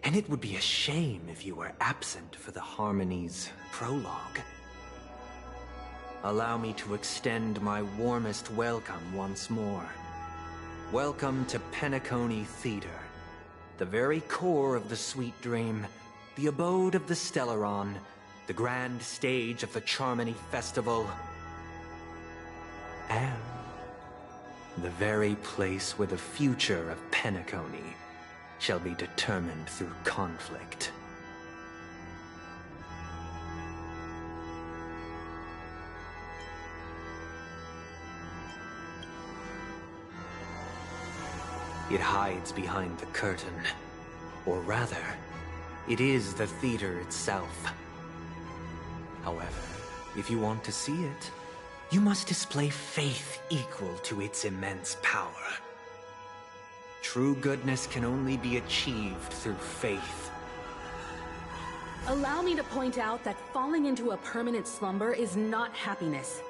and it would be a shame if you were absent for the Harmony's prologue. Allow me to extend my warmest welcome once more. Welcome to Penacony Theater, the very core of the Sweet Dream, the abode of the Stellaron, the grand stage of the Charmony Festival, and the very place where the future of Penacony shall be determined through conflict. It hides behind the curtain, or rather, it is the theater itself. However, if you want to see it, You must display faith equal to its immense power. True goodness can only be achieved through faith. Allow me to point out that falling into a permanent slumber is not happiness,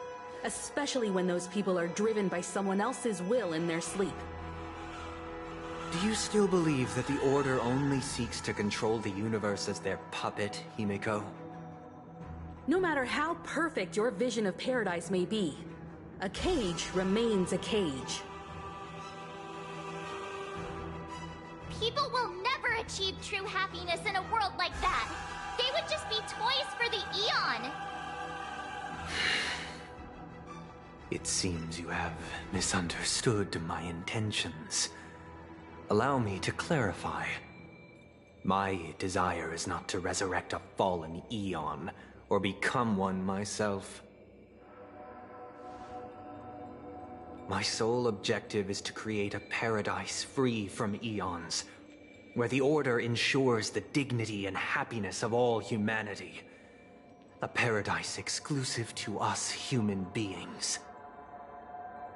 especially when those people are driven by someone else's will in their sleep. Do you still believe that the Order only seeks to control the universe as their puppet, Himiko? No matter how perfect your vision of paradise may be, a cage remains a cage. People will never achieve true happiness in a world like that. They would just be toys for the Eon. It seems you have misunderstood my intentions. Allow me to clarify. My desire is not to resurrect a fallen Eon, or become one myself. My sole objective is to create a paradise free from Eons, where the Order ensures the dignity and happiness of all humanity. A paradise exclusive to us human beings.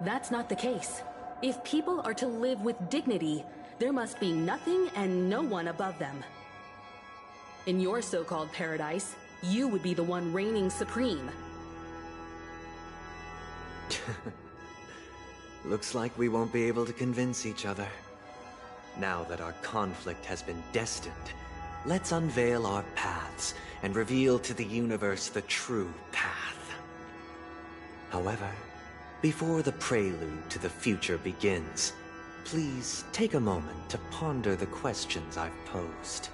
That's not the case. If people are to live with dignity, there must be nothing and no one above them. In your so-called paradise, you would be the one reigning supreme. Looks like we won't be able to convince each other. Now that our conflict has been destined, let's unveil our paths and reveal to the universe the true path. However, before the prelude to the future begins, please take a moment to ponder the questions I've posed.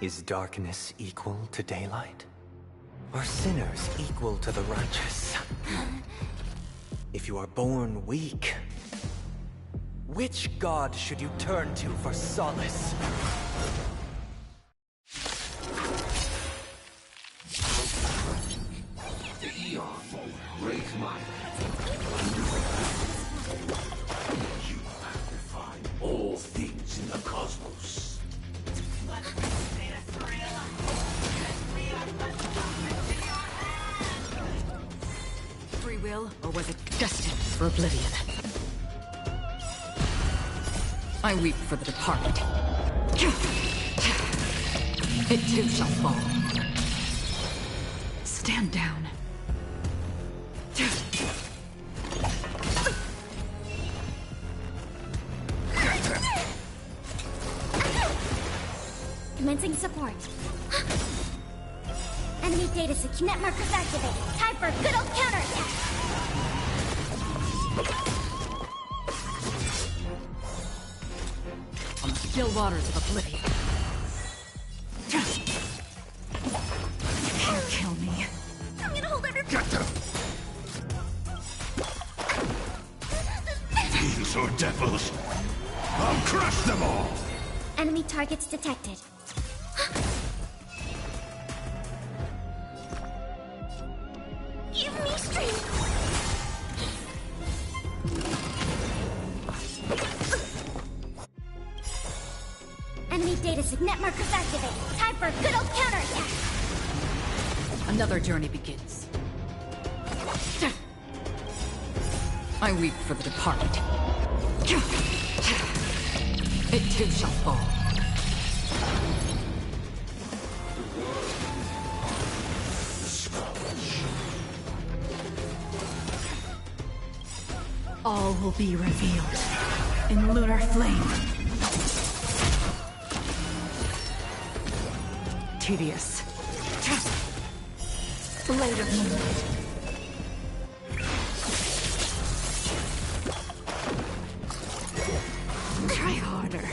Is darkness equal to daylight? Are sinners equal to the righteous? If you are born weak, which god should you turn to for solace? The Eon, great might. You magnify all things in the cosmos. Free will, or was it destined for oblivion? I weep for the departed. It too shall fall. Stand down. Commencing support. Enemy data net markers activated. Time for a good old counterattack. On the still waters of oblivion. Can't kill me. I'm gonna hold every. Get them! These are devils! I'll crush them all! Enemy targets detected. Give me strength! Enemy data net markers activated. Time for a good old counterattack. Another journey begins. I weep for the departed. It too shall fall. All will be revealed in lunar flame. Tedious. Blade of moonlight. Try harder.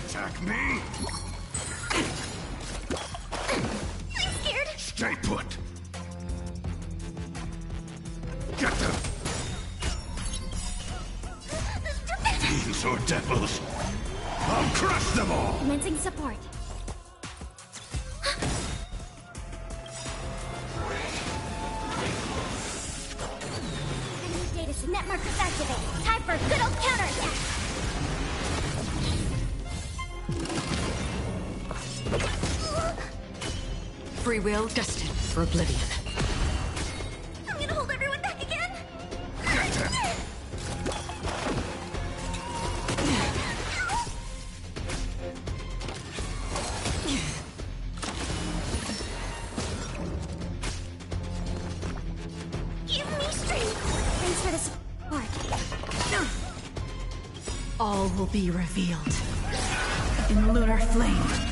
Attack me! I'm scared. Stay put! Get them! These are devils! I'll crush them all! Commencing support. Free will destined for oblivion. I'm gonna hold everyone back again. Give me strength. Thanks for the support. All will be revealed in lunar flame.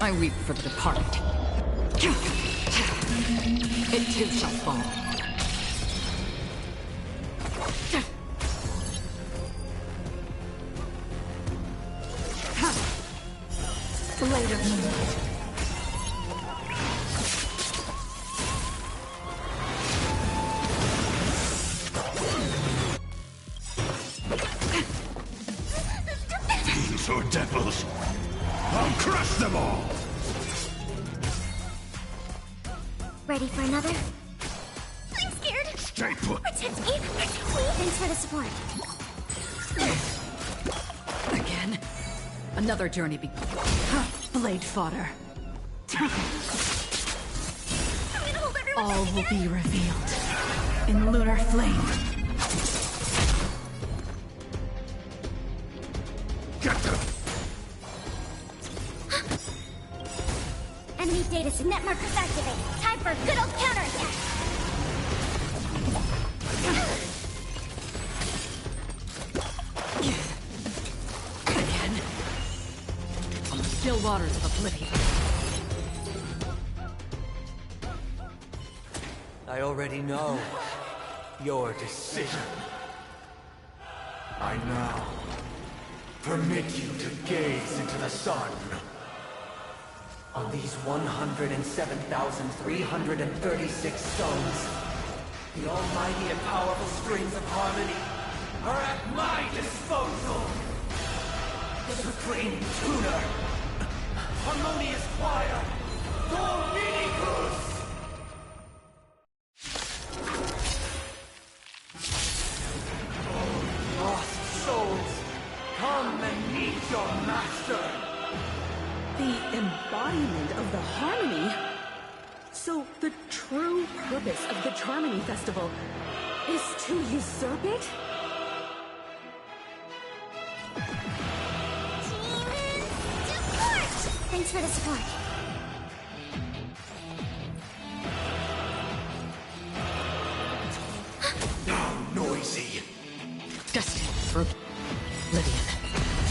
I weep for the departed. It too shall fall. Blade of moonlight. Fiends or devils, I'll crush them all! Ready for another? I'm scared. Stay put. Protect me. Protect me. Thanks for the support. Again? Another journey Blade fodder. I'm gonna hold everyone All back will again. be revealed in lunar flame. Get them! Enemy data net markers activated. Time for a good old counterattack. again. On the still waters of oblivion. I already know your decision. I now permit you to gaze into the sun. On these 107,336 stones, the almighty and powerful springs of harmony are at my disposal. The supreme tuner, harmonious choir, Dominicus! Lost souls, come and meet your master! The embodiment of the harmony? So the true purpose of the Charmony Festival is to usurp it? Thanks for the support. Now noisy. Destined for oblivion.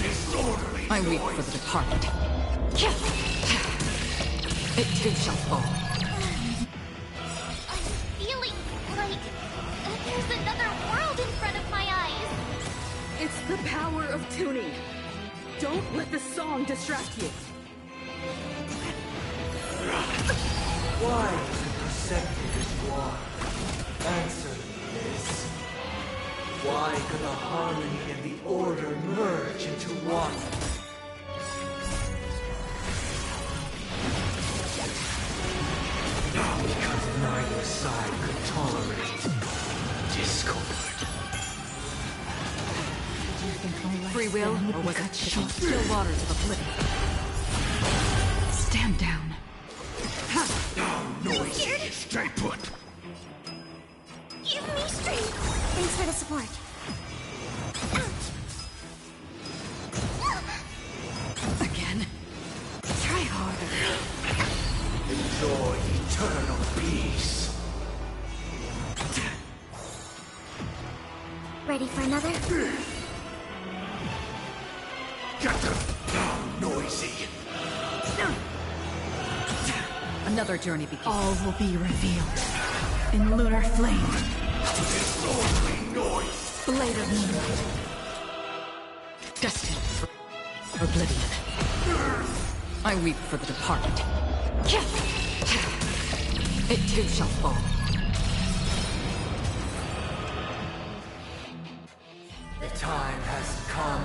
Disorderly I weep noise. for the departed. It too shall fall. I'm feeling like there's another world in front of my eyes. It's the power of tuning. Don't let the song distract you. Why is the perceptive as one? Answer me this. Why could the harmony and the order merge into one? Because neither side could tolerate discord. Free will, or was it still waters of oblivion? Stand down. Now noisy. Stay put. Give me strength. Thanks for the support. Again? Try harder. Enjoy eternal peace. Ready for another? Get them. Now noisy. Another journey begins. All will be revealed in lunar flame. Disorderly noise. Blade of moonlight. Destined for oblivion. I weep for the departed. It too shall fall. The time has come.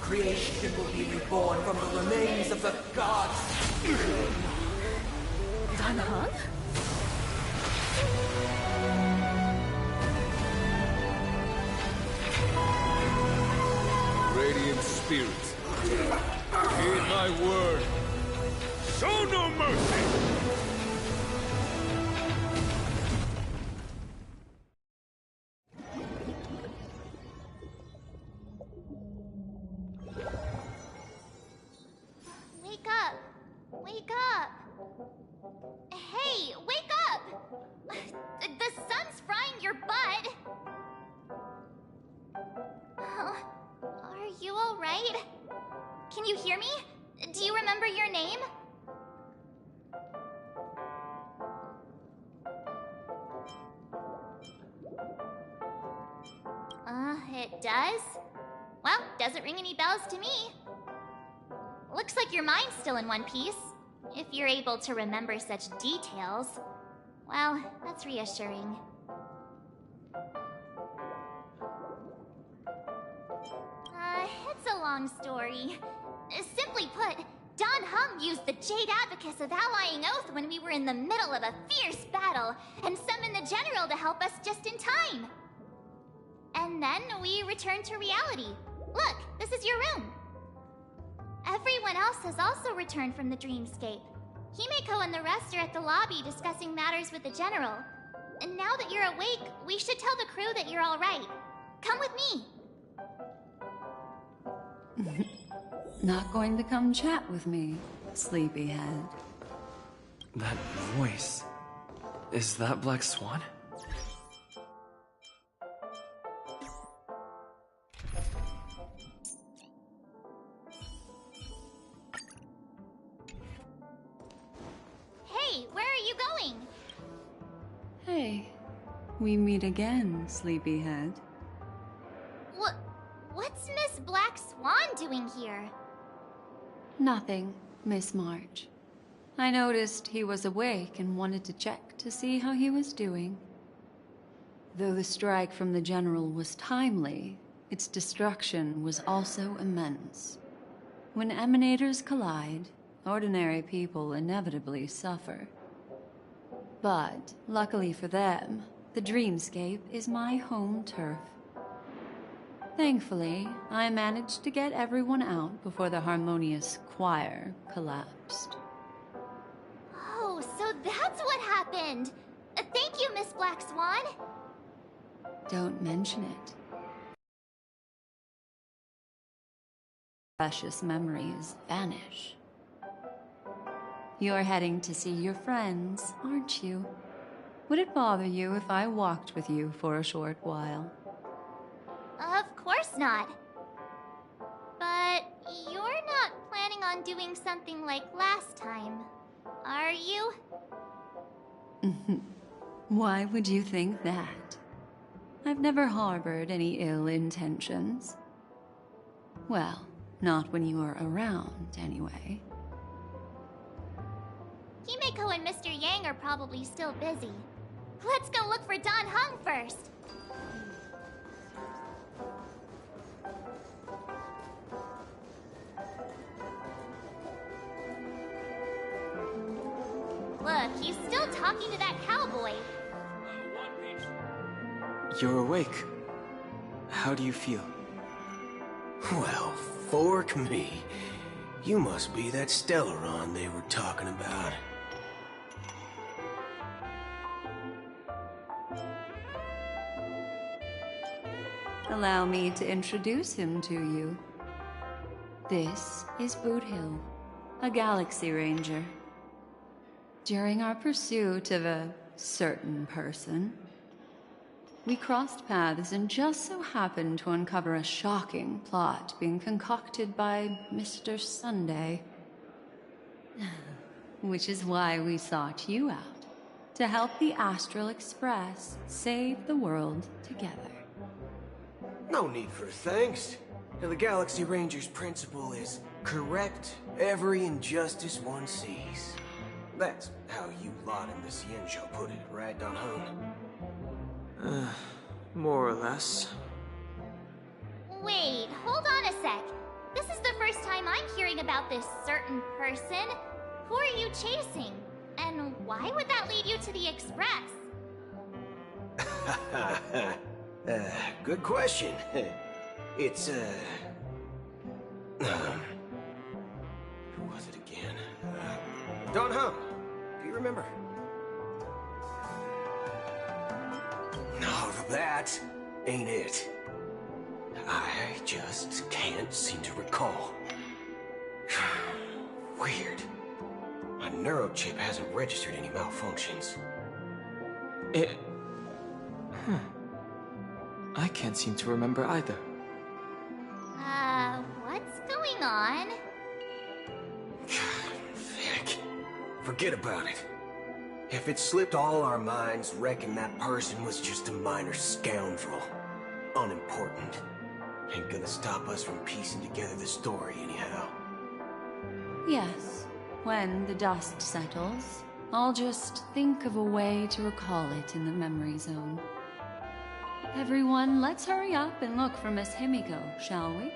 Creation will be reborn from the remains of the gods. radiant spirits. Heed my word. Show no mercy! Wake up! Wake up! Hey, wake up! The sun's frying your butt! Are you alright? Can you hear me? Do you remember your name? It does? Well, doesn't ring any bells to me. Looks like your mind's still in one piece. If you're able to remember such details. Well, that's reassuring. It's a long story. Simply put, Don Hung used the Jade Abacus of Allying Oath when we were in the middle of a fierce battle, and summoned the General to help us just in time. And then we returned to reality. Look, this is your room. Everyone else has also returned from the dreamscape. Himeko and the rest are at the lobby discussing matters with the General. And now that you're awake, we should tell the crew that you're alright. Come with me. Not going to come chat with me, sleepyhead. That voice... is that Black Swan? Hey, where are you going? Hey, we meet again, sleepyhead. What's Miss Black Swan doing here? Nothing, Miss March. I noticed he was awake and wanted to check to see how he was doing. Though the strike from the General was timely, its destruction was also immense. When emanators collide, ordinary people inevitably suffer. But, luckily for them, the dreamscape is my home turf. Thankfully, I managed to get everyone out before the harmonious choir collapsed. Oh, so that's what happened! Thank you, Miss Black Swan! Don't mention it. Precious memories vanish. You're heading to see your friends, aren't you? Would it bother you if I walked with you for a short while? Of course not. But you're not planning on doing something like last time, are you? Why would you think that? I've never harbored any ill intentions. Well, not when you are around, anyway. Himeko and Mr. Yang are probably still busy. Let's go look for Don Hung first. Look, he's still talking to that cowboy. You're awake. How do you feel? Well, fork me. You must be that Stellaron they were talking about. Allow me to introduce him to you. This is Boot Hill, a Galaxy Ranger. During our pursuit of a certain person, we crossed paths and just so happened to uncover a shocking plot being concocted by Mr. Sunday. Which is why we sought you out, to help the Astral Express save the world together. No need for thanks. The Galaxy Ranger's principle is correct every injustice one sees. That's how you lot in the Xianzhou put it, right, Don Hung? More or less. Wait, hold on a sec. This is the first time I'm hearing about this certain person. Who are you chasing? And why would that lead you to the Express? Good question. It's, Who was it again? Don Hum. Do you remember? No, that ain't it. I just can't seem to recall. Weird. My neurochip hasn't registered any malfunctions. I can't seem to remember either. What's going on? Vic, forget about it. If it slipped all our minds, reckon that person was just a minor scoundrel. Unimportant. Ain't gonna stop us from piecing together the story anyhow. Yes, when the dust settles, I'll just think of a way to recall it in the memory zone. Everyone, let's hurry up and look for Miss Himiko, shall we?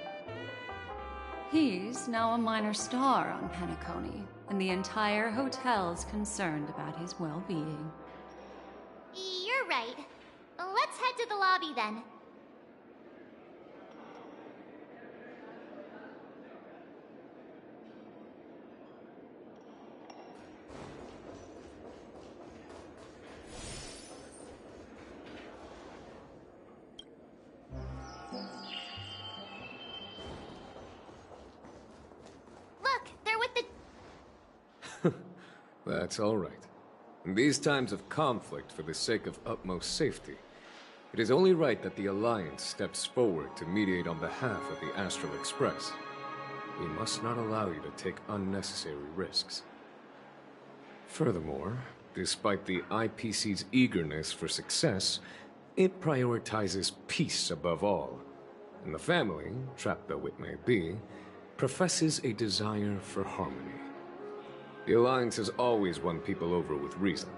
He's now a minor star on Penacony, and the entire hotel's concerned about his well-being. You're right. Let's head to the lobby then. That's all right. In these times of conflict for the sake of utmost safety, it is only right that the Alliance steps forward to mediate on behalf of the Astral Express. We must not allow you to take unnecessary risks. Furthermore, despite the IPC's eagerness for success, it prioritizes peace above all, and the family, trapped though it may be, professes a desire for harmony. The Alliance has always won people over with reason.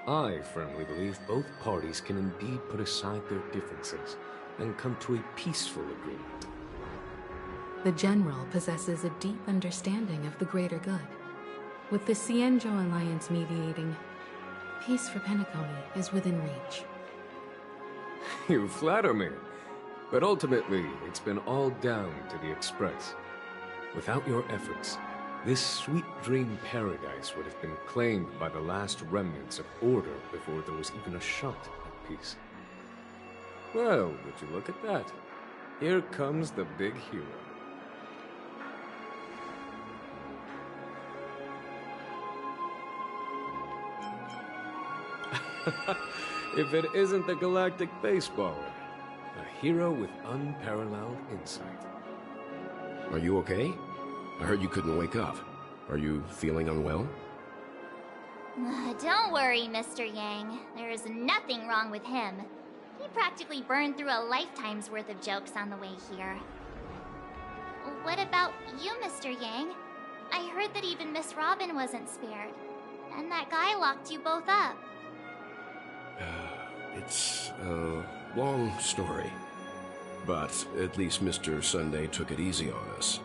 I firmly believe both parties can indeed put aside their differences and come to a peaceful agreement. The General possesses a deep understanding of the greater good. With the Cienjo Alliance mediating, peace for Penacony is within reach. You flatter me. But ultimately, it's been all down to the Express. Without your efforts, this sweet dream paradise would have been claimed by the last remnants of order before there was even a shot at peace. Well, would you look at that? Here comes the big hero. If it isn't the galactic baseballer, a hero with unparalleled insight. Are you okay? I heard you couldn't wake up. Are you feeling unwell? Don't worry, Mr. Yang. There is nothing wrong with him. He practically burned through a lifetime's worth of jokes on the way here. What about you, Mr. Yang? I heard that even Miss Robin wasn't spared. And that guy locked you both up. It's a long story. But at least Mr. Sunday took it easy on us.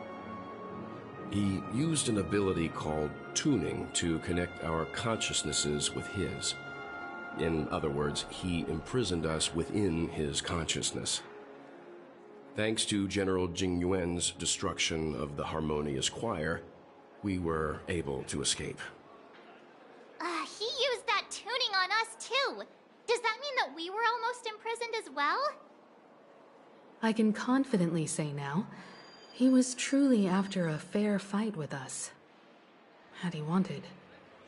He used an ability called tuning to connect our consciousnesses with his. In other words, he imprisoned us within his consciousness. Thanks to General Jing Yuan's destruction of the Harmonious Choir, we were able to escape. He used that tuning on us too. Does that mean that we were almost imprisoned as well? I can confidently say now, he was truly after a fair fight with us. Had he wanted,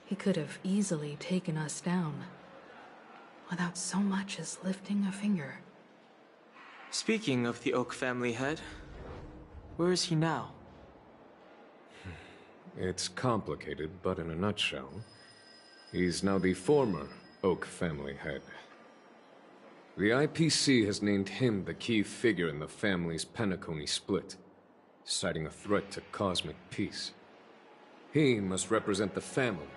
he could have easily taken us down, without so much as lifting a finger. Speaking of the Oak family head, where is he now? It's complicated, but in a nutshell, he's now the former Oak family head. The IPC has named him the key figure in the family's Penacony split, citing a threat to cosmic peace. He must represent the family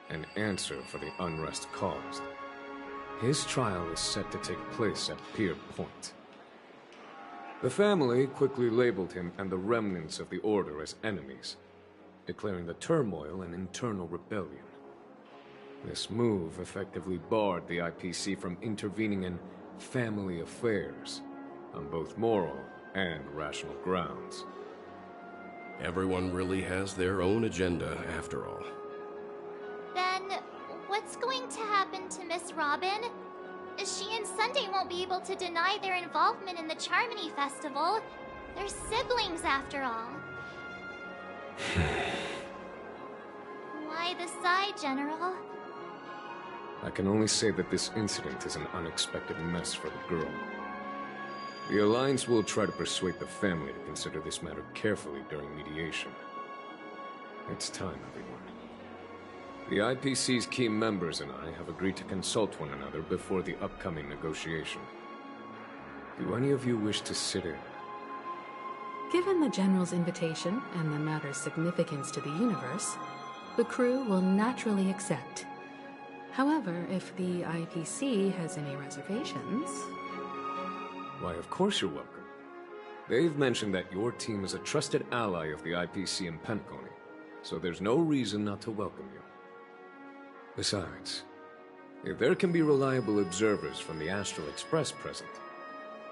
and answer for the unrest caused. His trial is set to take place at Pier Point. The family quickly labeled him and the remnants of the Order as enemies, declaring the turmoil an internal rebellion. This move effectively barred the IPC from intervening in family affairs on both moral and rational grounds. Everyone really has their own agenda, after all. Then, what's going to happen to Miss Robin? She and Sunday won't be able to deny their involvement in the Charmony Festival. They're siblings, after all. Why the sigh, General? I can only say that this incident is an unexpected mess for the girl. The Alliance will try to persuade the family to consider this matter carefully during mediation. It's time, everyone. The IPC's key members and I have agreed to consult one another before the upcoming negotiation. Do any of you wish to sit in? Given the General's invitation and the matter's significance to the universe, the crew will naturally accept. However, if the IPC has any reservations... Why, of course you're welcome. They've mentioned that your team is a trusted ally of the IPC in Penacony, so there's no reason not to welcome you. Besides, if there can be reliable observers from the Astral Express present,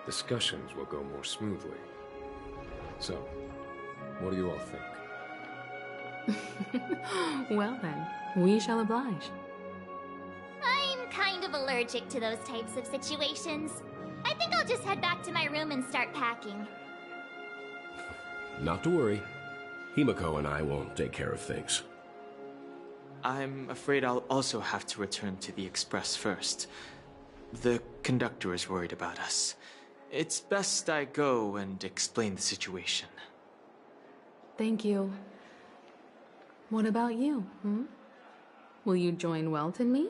discussions will go more smoothly. So, what do you all think? Well then, we shall oblige. I'm kind of allergic to those types of situations. I think I'll just head back to my room and start packing. Not to worry. Himiko and I will take care of things. I'm afraid I'll also have to return to the Express first. The conductor is worried about us. It's best I go and explain the situation. Thank you. What about you, Will you join Welt and me?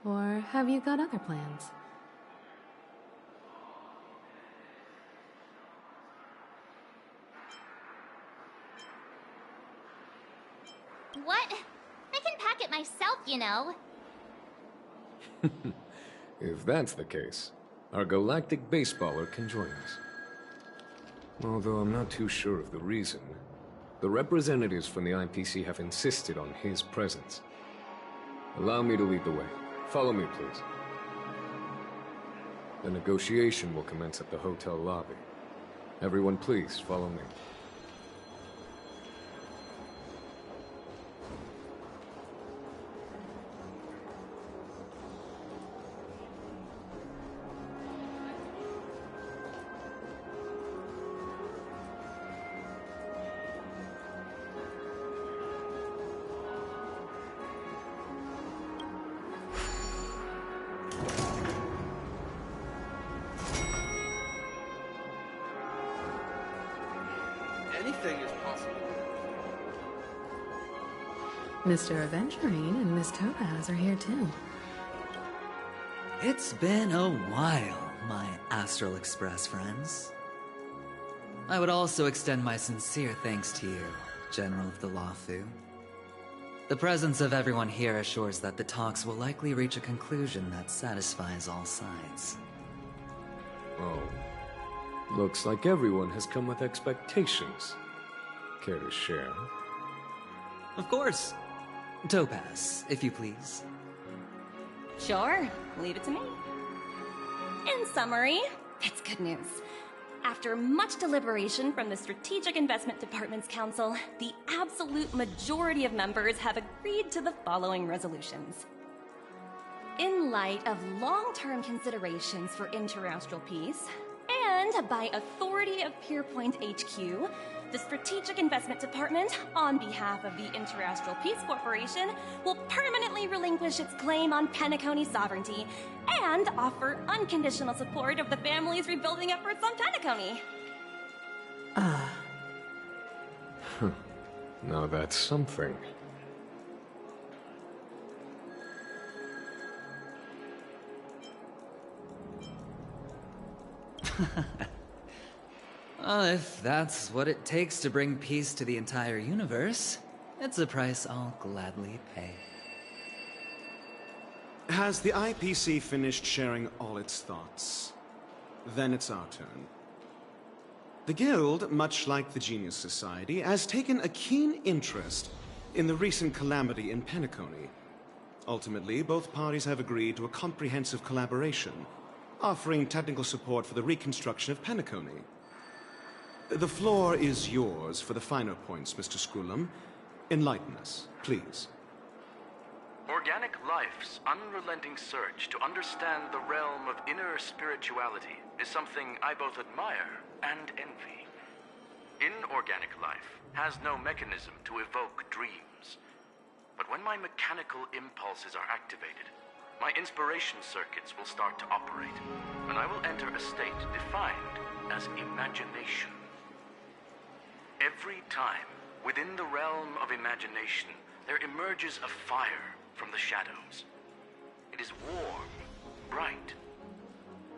Or have you got other plans? What? I can pack it myself, you know. If that's the case, our galactic baseballer can join us. Although I'm not too sure of the reason. The representatives from the IPC have insisted on his presence. Allow me to lead the way. Follow me, please. The negotiation will commence at the hotel lobby. Everyone, please, follow me. Anything is possible. Mr. Aventurine and Miss Topaz are here too. It's been a while, my Astral Express friends. I would also extend my sincere thanks to you, General of the Lawfu. The presence of everyone here assures that the talks will likely reach a conclusion that satisfies all sides. Oh. Looks like everyone has come with expectations. Care to share? Of course. Topaz, if you please. Sure, leave it to me. In summary, it's good news. After much deliberation from the Strategic Investment Department's Council, the absolute majority of members have agreed to the following resolutions. In light of long-term considerations for interastral peace, and by authority of Pierpoint HQ, the Strategic Investment Department, on behalf of the Interastral Peace Corporation, will permanently relinquish its claim on Penacony sovereignty and offer unconditional support of the family's rebuilding efforts on Penacony. Now that's something. Well, if that's what it takes to bring peace to the entire universe, it's a price I'll gladly pay. Has the IPC finished sharing all its thoughts? Then it's our turn. The Guild, much like the Genius Society, has taken a keen interest in the recent calamity in Penacony. Ultimately, both parties have agreed to a comprehensive collaboration, offering technical support for the reconstruction of Penacony. The floor is yours for the finer points, Mr. Scroolum. Enlighten us, please. Organic life's unrelenting search to understand the realm of inner spirituality is something I both admire and envy. Inorganic life has no mechanism to evoke dreams. But when my mechanical impulses are activated, my inspiration circuits will start to operate, and I will enter a state defined as imagination. Every time, within the realm of imagination, there emerges a fire from the shadows. It is warm, bright.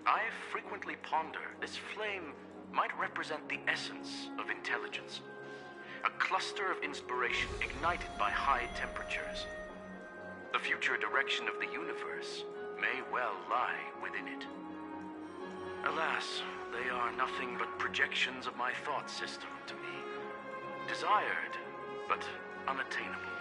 I frequently ponder this flame might represent the essence of intelligence. A cluster of inspiration ignited by high temperatures. The future direction of the universe may well lie within it. Alas, they are nothing but projections of my thought system to me. Desired, but unattainable.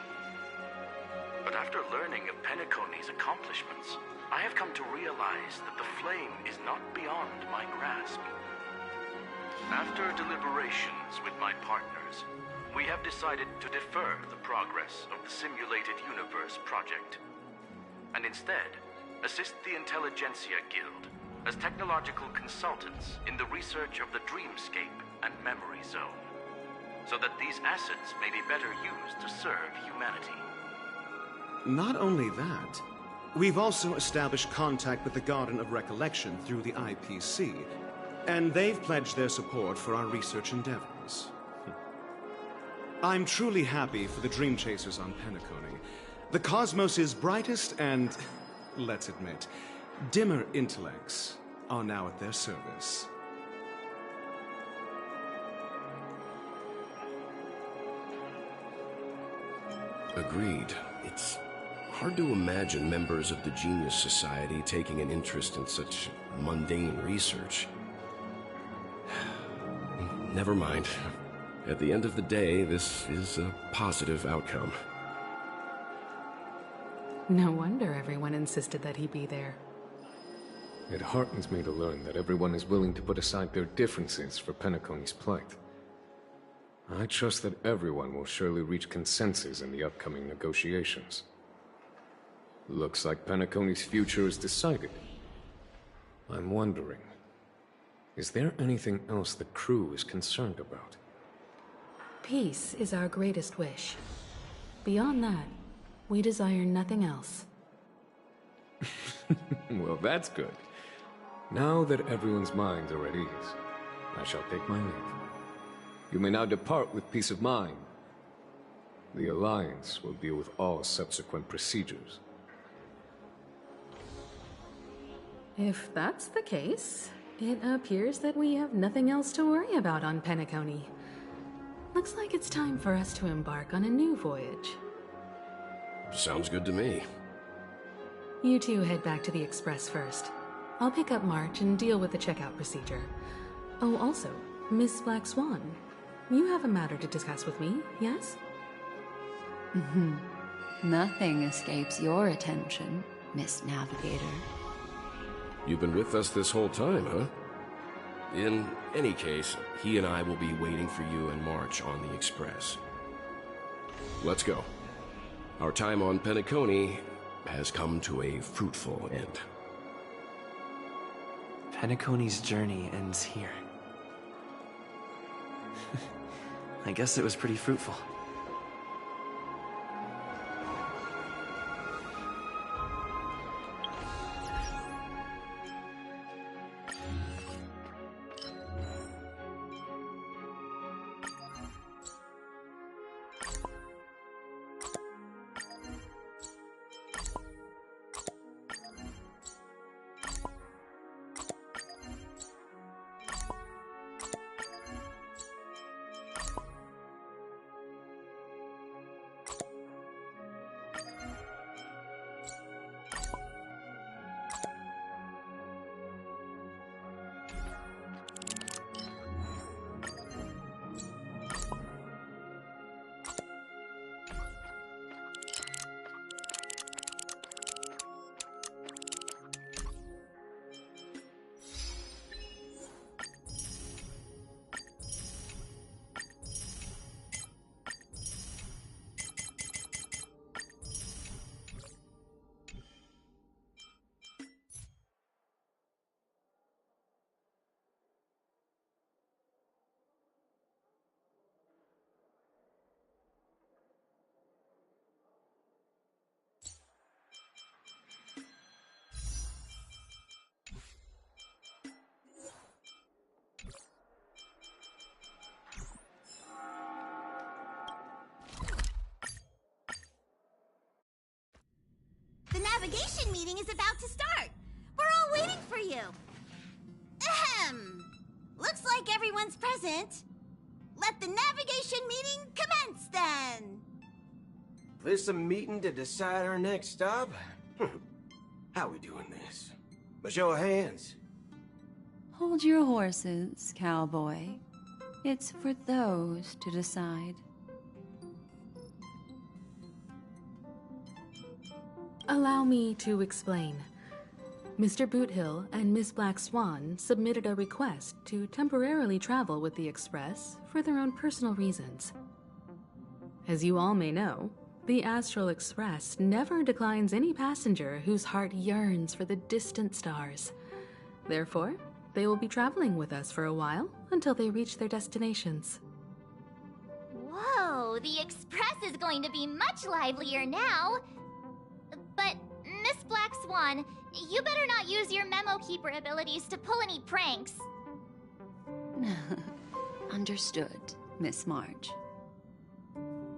But after learning of Penacony's accomplishments, I have come to realize that the flame is not beyond my grasp. After deliberations with my partners, we have decided to defer the progress of the Simulated Universe project, and instead assist the Intelligentsia Guild as technological consultants in the research of the Dreamscape and Memory Zone, so that these assets may be better used to serve humanity. Not only that, we've also established contact with the Garden of Recollection through the IPC, and they've pledged their support for our research endeavors. I'm truly happy for the Dream Chasers on Penacony. The cosmos' brightest and, let's admit, dimmer intellects are now at their service. Agreed. It's hard to imagine members of the Genius Society taking an interest in such mundane research. Never mind. At the end of the day, this is a positive outcome. No wonder everyone insisted that he be there. It heartens me to learn that everyone is willing to put aside their differences for Penacony's plight. I trust that everyone will surely reach consensus in the upcoming negotiations. Looks like Penacony's future is decided. I'm wondering, is there anything else the crew is concerned about? Peace is our greatest wish. Beyond that, we desire nothing else. Well, that's good. Now that everyone's minds are at ease, I shall take my leave. You may now depart with peace of mind. The Alliance will deal with all subsequent procedures. If that's the case, it appears that we have nothing else to worry about on Penacony. Looks like it's time for us to embark on a new voyage. Sounds good to me. You two head back to the Express first. I'll pick up March and deal with the checkout procedure. Oh, also, Miss Black Swan, you have a matter to discuss with me, yes? Nothing escapes your attention, Miss Navigator. You've been with us this whole time, huh? In any case, he and I will be waiting for you and March on the Express. Let's go. Our time on Penacony has come to a fruitful end. Penacony's journey ends here. I guess it was pretty fruitful. about to start. We're all waiting for you. Ahem. Looks like everyone's present. Let the navigation meeting commence then. This a meeting to decide our next stop? How we doing this? A show of hands. Hold your horses, cowboy. It's for those to decide. Allow me to explain. Mr. Boothill and Miss Black Swan submitted a request to temporarily travel with the Express for their own personal reasons. As you all may know, the Astral Express never declines any passenger whose heart yearns for the distant stars. Therefore, they will be traveling with us for a while until they reach their destinations. Whoa, the Express is going to be much livelier now. But, Miss Black Swan, you better not use your memo keeper abilities to pull any pranks. Understood, Miss March.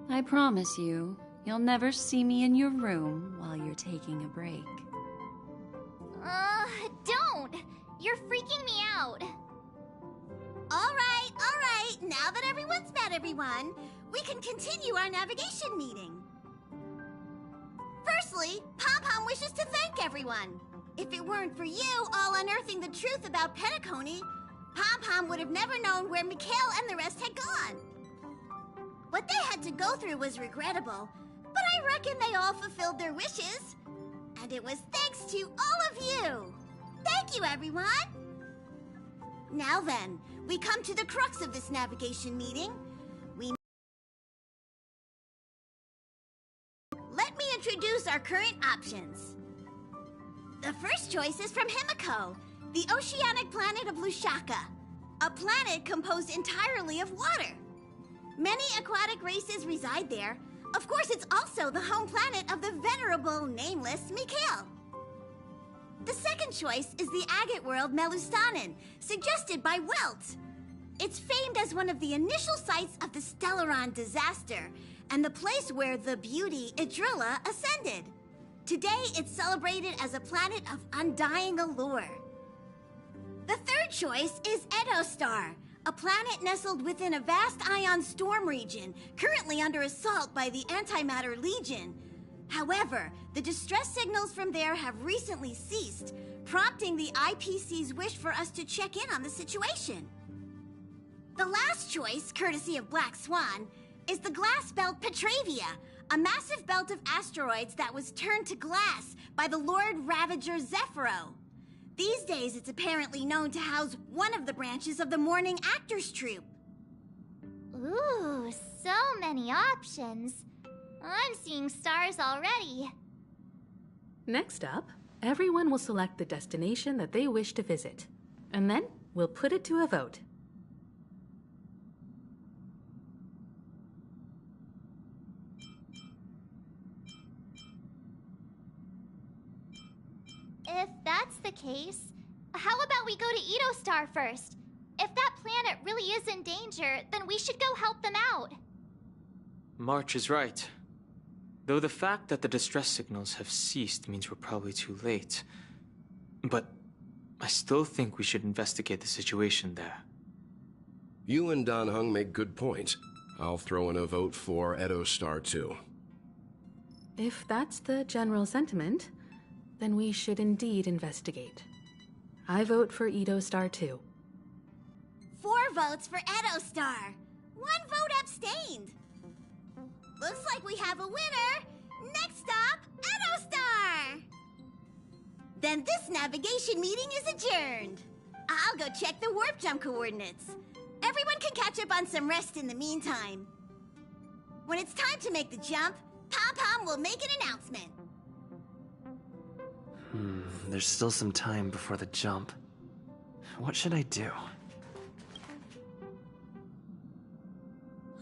I promise you, you'll never see me in your room while you're taking a break. Don't! You're freaking me out. All right. Now that everyone's met everyone, we can continue our navigation meeting. Firstly, Pom-Pom wishes to thank everyone. If it weren't for you all unearthing the truth about Penacony, Pom-Pom would have never known where Mikhail and the rest had gone. What they had to go through was regrettable, but I reckon they all fulfilled their wishes. And it was thanks to all of you. Thank you, everyone. Now then, we come to the crux of this navigation meeting. Let me introduce our current options. The first choice is from Himiko, the oceanic planet of Lushaka, a planet composed entirely of water. Many aquatic races reside there. Of course, it's also the home planet of the venerable, nameless Mikhail. The second choice is the agate world Melustanen, suggested by Welt. It's famed as one of the initial sites of the Stellaron disaster, and the place where the beauty Idrilla ascended. Today, it's celebrated as a planet of undying allure. The third choice is Edostar, a planet nestled within a vast ion storm region, currently under assault by the Antimatter Legion. However, the distress signals from there have recently ceased, prompting the IPC's wish for us to check in on the situation. The last choice, courtesy of Black Swan, is the glass belt Petravia, a massive belt of asteroids that was turned to glass by the Lord Ravager Zephyro. These days, it's apparently known to house one of the branches of the Morning Actors Troupe. Ooh, so many options. I'm seeing stars already. Next up, everyone will select the destination that they wish to visit, and then we'll put it to a vote. If that's the case, how about we go to Edostar first? If that planet really is in danger, then we should go help them out. March is right. Though the fact that the distress signals have ceased means we're probably too late. But I still think we should investigate the situation there. You and Dan Heng make good points. I'll throw in a vote for Edostar too. If that's the general sentiment, then we should indeed investigate. I vote for Edostar too. 4 votes for Edostar. 1 vote abstained. Looks like we have a winner. Next stop, Edostar. Then this navigation meeting is adjourned. I'll go check the warp jump coordinates. Everyone can catch up on some rest in the meantime. When it's time to make the jump, Pom-Pom will make an announcement. There's still some time before the jump. What should I do?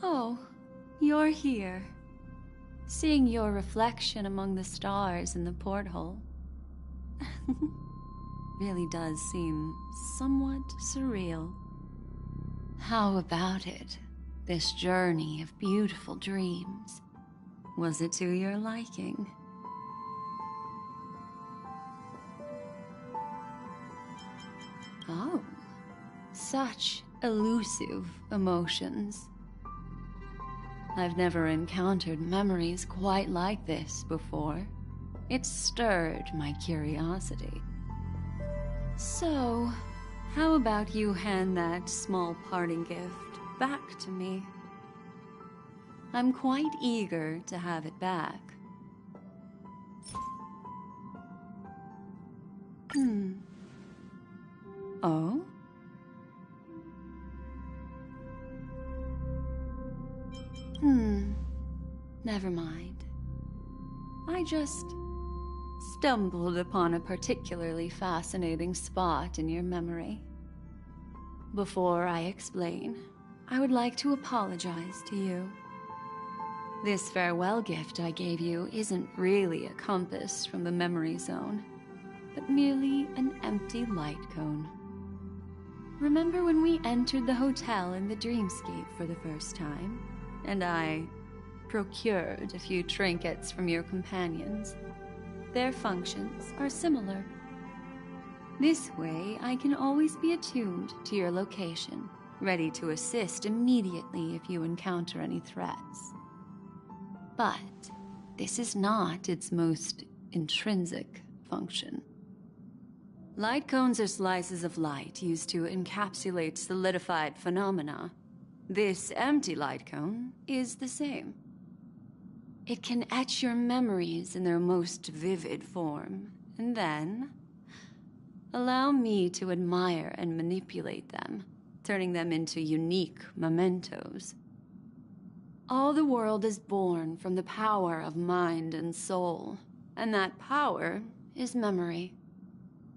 Oh, you're here. Seeing your reflection among the stars in the porthole really does seem somewhat surreal. How about it? This journey of beautiful dreams. Was it to your liking? Oh, such elusive emotions. I've never encountered memories quite like this before. It stirred my curiosity. So, how about you hand that small parting gift back to me? I'm quite eager to have it back. Oh? Never mind. I just stumbled upon a particularly fascinating spot in your memory. Before I explain, I would like to apologize to you. This farewell gift I gave you isn't really a compass from the memory zone, but merely an empty light cone. Remember when we entered the hotel in the dreamscape for the first time, and I procured a few trinkets from your companions? Their functions are similar. This way, I can always be attuned to your location, ready to assist immediately if you encounter any threats. But this is not its most intrinsic function. Light cones are slices of light used to encapsulate solidified phenomena. This empty light cone is the same. It can etch your memories in their most vivid form, and then allow me to admire and manipulate them, turning them into unique mementos. All the world is born from the power of mind and soul, and that power is memory.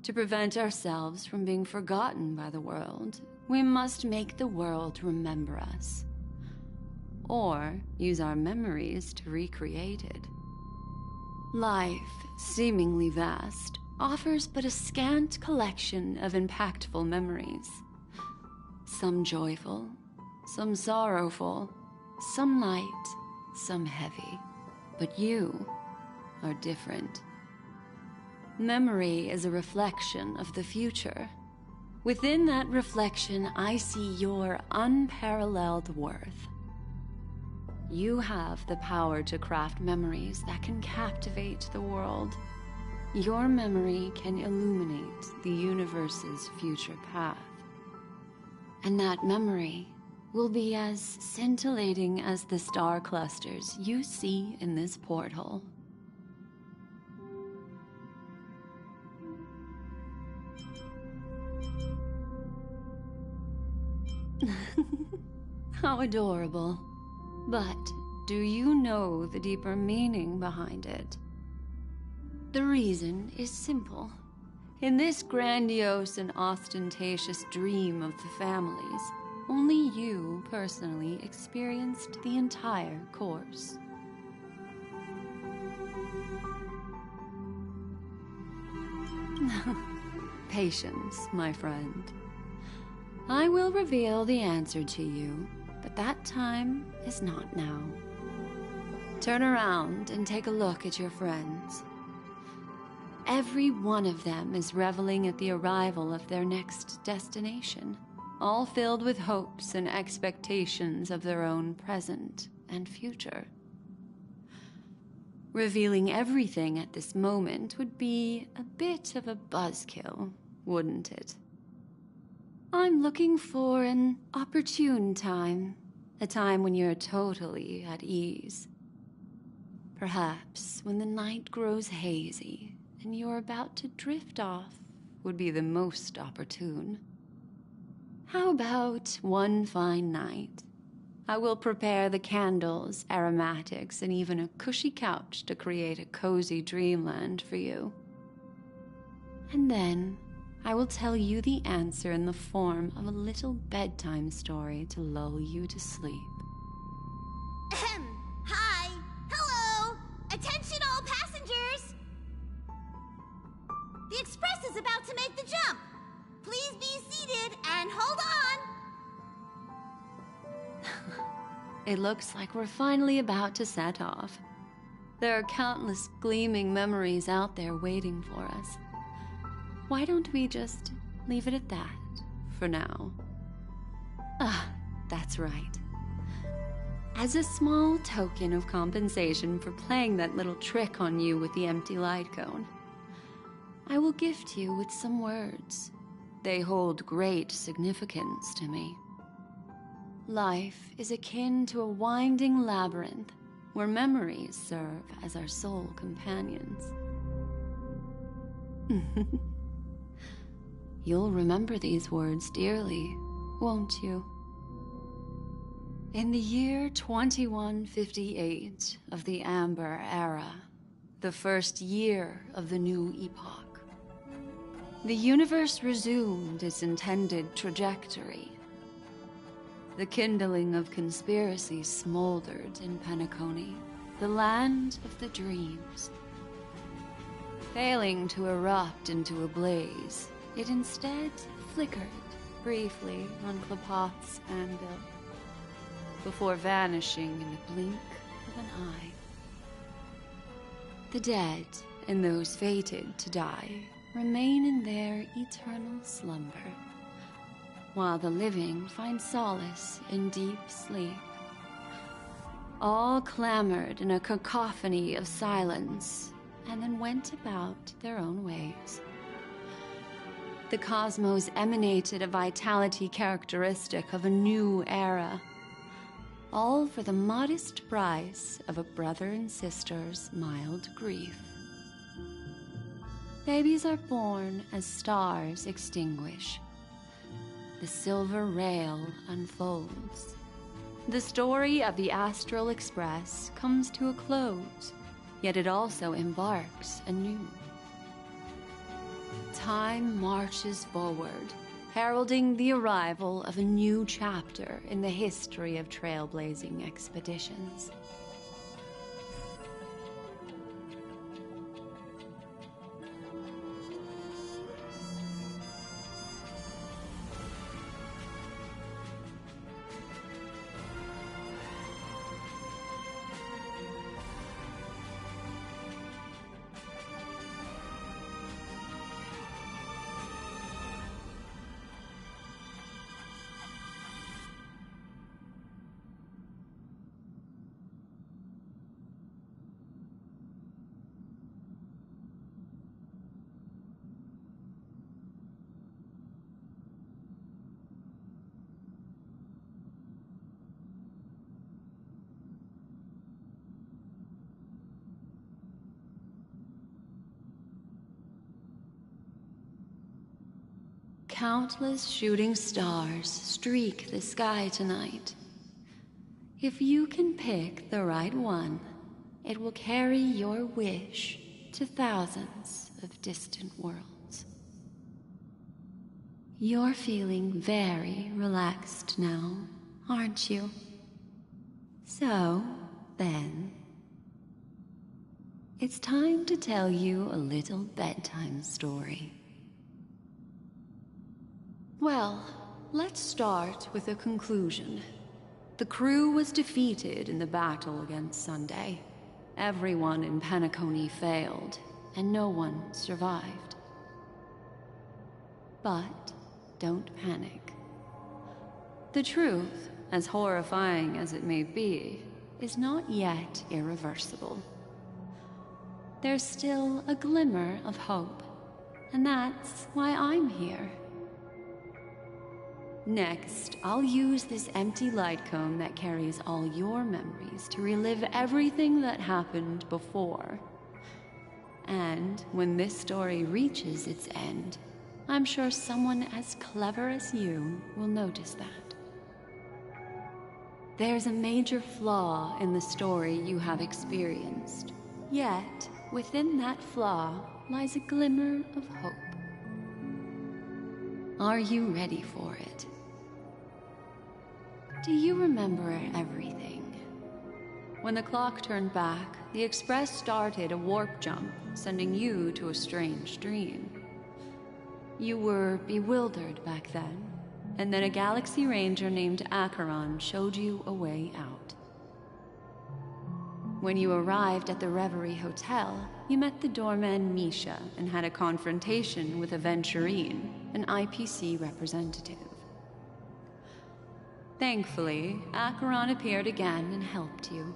To prevent ourselves from being forgotten by the world, we must make the world remember us, or use our memories to recreate it. Life, seemingly vast, offers but a scant collection of impactful memories. Some joyful, some sorrowful, some light, some heavy. But you are different. Memory is a reflection of the future. Within that reflection, I see your unparalleled worth. You have the power to craft memories that can captivate the world. Your memory can illuminate the universe's future path. And that memory will be as scintillating as the star clusters you see in this portal. How adorable. But do you know the deeper meaning behind it? The reason is simple. In this grandiose and ostentatious dream of the families, only you personally experienced the entire course. Patience, my friend. I will reveal the answer to you, but that time is not now. Turn around and take a look at your friends. Every one of them is reveling at the arrival of their next destination, all filled with hopes and expectations of their own present and future. Revealing everything at this moment would be a bit of a buzzkill, wouldn't it? I'm looking for an opportune time, a time when you're totally at ease. Perhaps when the night grows hazy and you're about to drift off would be the most opportune. How about one fine night? I will prepare the candles, aromatics, and even a cushy couch to create a cozy dreamland for you. And then I will tell you the answer in the form of a little bedtime story to lull you to sleep. Hi! Hello! Attention all passengers! The express is about to make the jump. Please be seated and hold on! It looks like we're finally about to set off. There are countless gleaming memories out there waiting for us. Why don't we just leave it at that? for now. Ah, that's right. As a small token of compensation for playing that little trick on you with the empty light cone, I will gift you with some words. They hold great significance to me. Life is akin to a winding labyrinth where memories serve as our sole companions. You'll remember these words dearly, won't you? In the year 2158 of the Amber Era, the first year of the new epoch, the universe resumed its intended trajectory. The kindling of conspiracy smoldered in Penacony, the land of the dreams. Failing to erupt into a blaze, it instead flickered briefly on Klapoth's anvil, before vanishing in the blink of an eye. The dead and those fated to die remain in their eternal slumber, while the living find solace in deep sleep. All clamored in a cacophony of silence, and then went about their own ways. The cosmos emanated a vitality characteristic of a new era, all for the modest price of a brother and sister's mild grief. Babies are born as stars extinguish. The silver rail unfolds. The story of the Astral Express comes to a close, yet it also embarks anew. Time marches forward, heralding the arrival of a new chapter in the history of trailblazing expeditions. Countless shooting stars streak the sky tonight. If you can pick the right one, it will carry your wish to thousands of distant worlds. You're feeling very relaxed now, aren't you? So, then, it's time to tell you a little bedtime story. Well, let's start with a conclusion. The crew was defeated in the battle against Sunday. Everyone in Penacony failed, and no one survived. But don't panic. The truth, as horrifying as it may be, is not yet irreversible. There's still a glimmer of hope, and that's why I'm here. Next, I'll use this empty light cone that carries all your memories to relive everything that happened before. And when this story reaches its end, I'm sure someone as clever as you will notice that. There's a major flaw in the story you have experienced, yet within that flaw lies a glimmer of hope. Are you ready for it? Do you remember everything? When the clock turned back, the Express started a warp jump, sending you to a strange dream. You were bewildered back then, and then a Galaxy Ranger named Acheron showed you a way out. When you arrived at the Reverie Hotel, you met the doorman Misha and had a confrontation with Aventurine, an IPC representative. Thankfully, Acheron appeared again and helped you.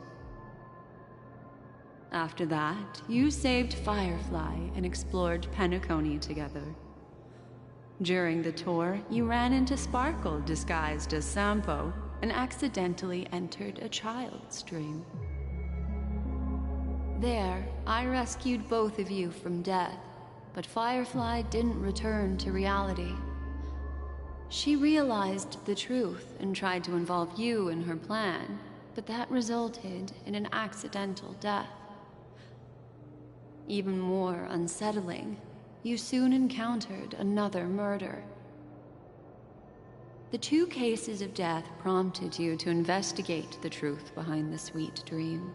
After that, you saved Firefly and explored Penacony together. During the tour, you ran into Sparkle disguised as Sampo and accidentally entered a child's dream. There, I rescued both of you from death, but Firefly didn't return to reality. She realized the truth and tried to involve you in her plan, but that resulted in an accidental death. Even more unsettling, you soon encountered another murder. The 2 cases of death prompted you to investigate the truth behind the sweet dream.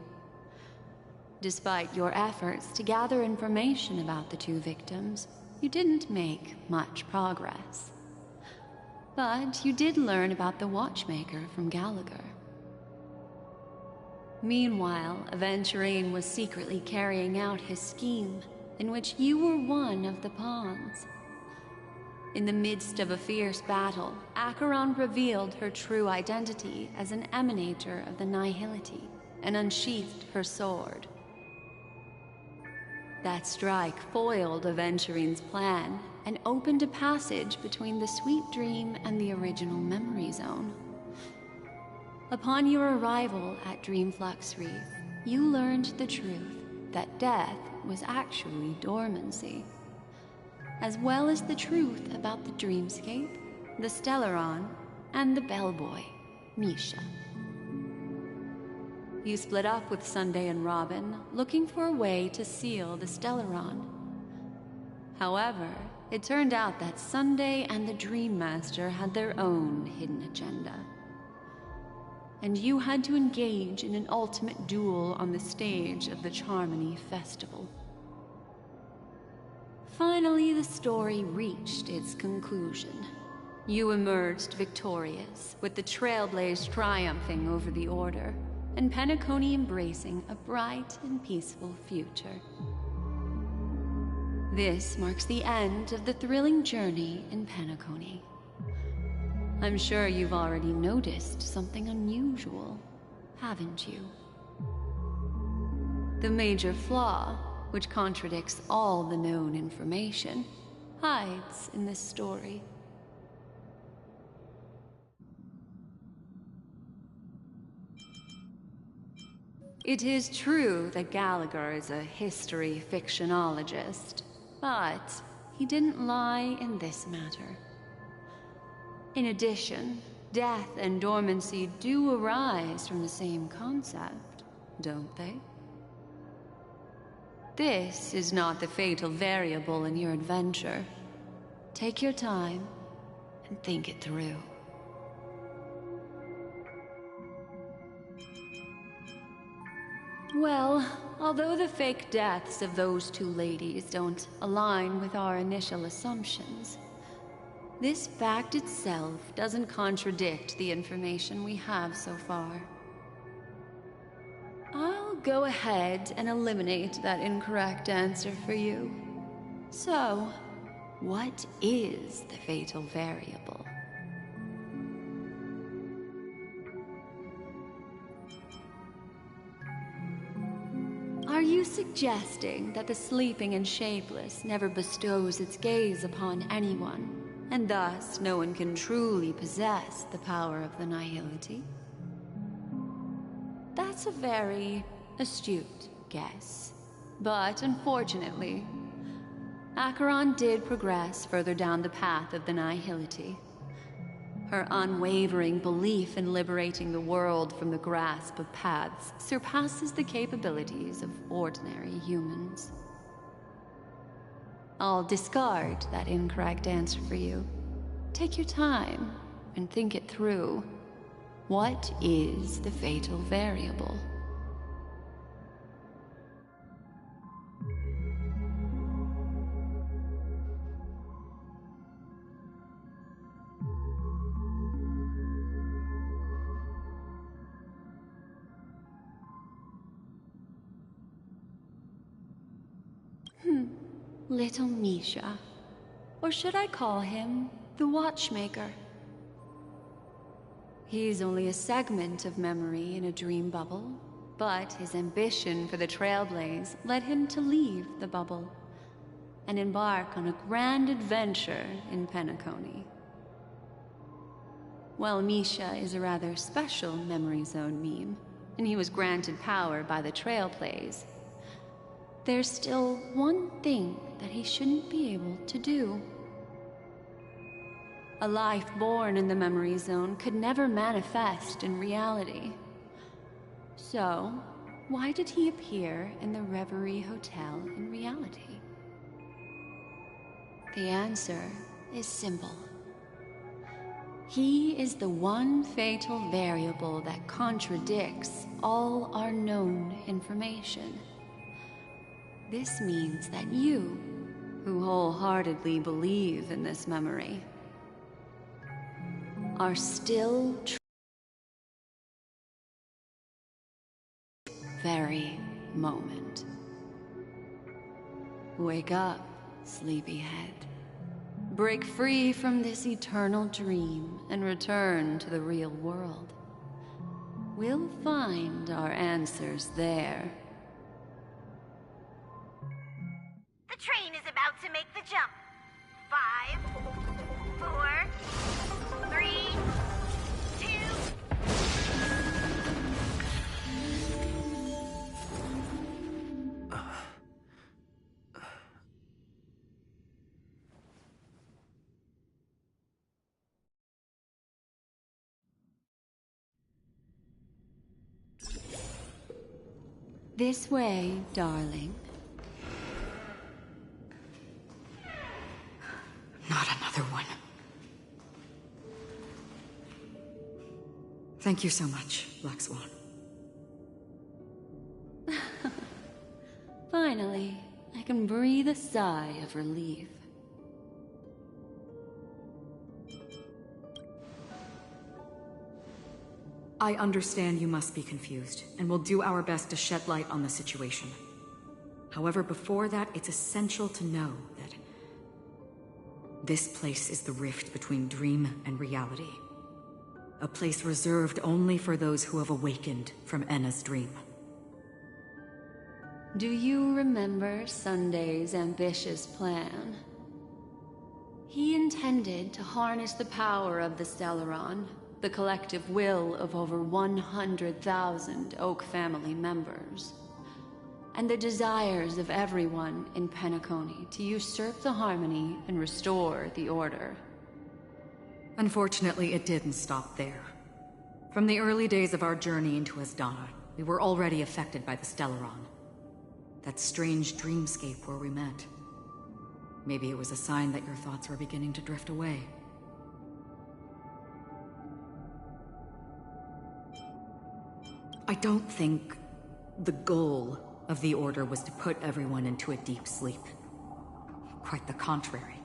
Despite your efforts to gather information about the 2 victims, you didn't make much progress. But you did learn about the Watchmaker from Gallagher. Meanwhile, Aventurine was secretly carrying out his scheme, in which you were one of the pawns. In the midst of a fierce battle, Acheron revealed her true identity as an emanator of the Nihility and unsheathed her sword. That strike foiled Aventurine's plan and opened a passage between the sweet dream and the original memory zone. Upon your arrival at Dreamflux Reef, you learned the truth that death was actually dormancy, as well as the truth about the dreamscape, the Stellaron, and the bellboy, Misha. You split up with Sunday and Robin, looking for a way to seal the Stellaron. However, it turned out that Sunday and the Dream Master had their own hidden agenda. And you had to engage in an ultimate duel on the stage of the Charmony Festival. Finally, the story reached its conclusion. You emerged victorious, with the Trailblaze triumphing over the Order, and Penacony embracing a bright and peaceful future. This marks the end of the thrilling journey in Penacony. I'm sure you've already noticed something unusual, haven't you? The major flaw, which contradicts all the known information, hides in this story. It is true that Gallagher is a history fictionologist, but he didn't lie in this matter. In addition, death and dormancy do arise from the same concept, don't they? This is not the fatal variable in your adventure. Take your time and think it through. Well, although the fake deaths of those 2 ladies don't align with our initial assumptions, this fact itself doesn't contradict the information we have so far. I'll go ahead and eliminate that incorrect answer for you. So, what is the fatal variable? Are you suggesting that the sleeping and shapeless never bestows its gaze upon anyone, and thus no one can truly possess the power of the Nihility? That's a very astute guess. But unfortunately, Acheron did progress further down the path of the Nihility. Her unwavering belief in liberating the world from the grasp of paths surpasses the capabilities of ordinary humans. I'll discard that incorrect answer for you. Take your time and think it through. What is the fatal variable? Little Misha. Or should I call him the Watchmaker? He's only a segment of memory in a dream bubble, but his ambition for the Trailblaze led him to leave the bubble and embark on a grand adventure in Penacony. While Misha is a rather special Memory Zone meme, and he was granted power by the Trailblaze, there's still one thing that he shouldn't be able to do. A life born in the Memory Zone could never manifest in reality. So, why did he appear in the Reverie Hotel in reality? The answer is simple. He is the one fatal variable that contradicts all our known information. This means that you, who wholeheartedly believe in this memory, are still very moment. Wake up, sleepyhead. Break free from this eternal dream and return to the real world. We'll find our answers there. The train is about to make the jump. 5, 4, 3, 2... This way, darling. Not another one. Thank you so much, Black Swan. Finally, I can breathe a sigh of relief. I understand you must be confused, and we'll do our best to shed light on the situation. However, before that, it's essential to know that this place is the rift between dream and reality. A place reserved only for those who have awakened from Enna's dream. Do you remember Sunday's ambitious plan? He intended to harness the power of the Stellaron, the collective will of over 100,000 Oak family members, and the desires of everyone in Penacony to usurp the harmony and restore the order. Unfortunately, it didn't stop there. From the early days of our journey into Asdana, we were already affected by the Stellaron. That strange dreamscape where we met. Maybe it was a sign that your thoughts were beginning to drift away. I don't think the goal of the Order was to put everyone into a deep sleep. Quite the contrary.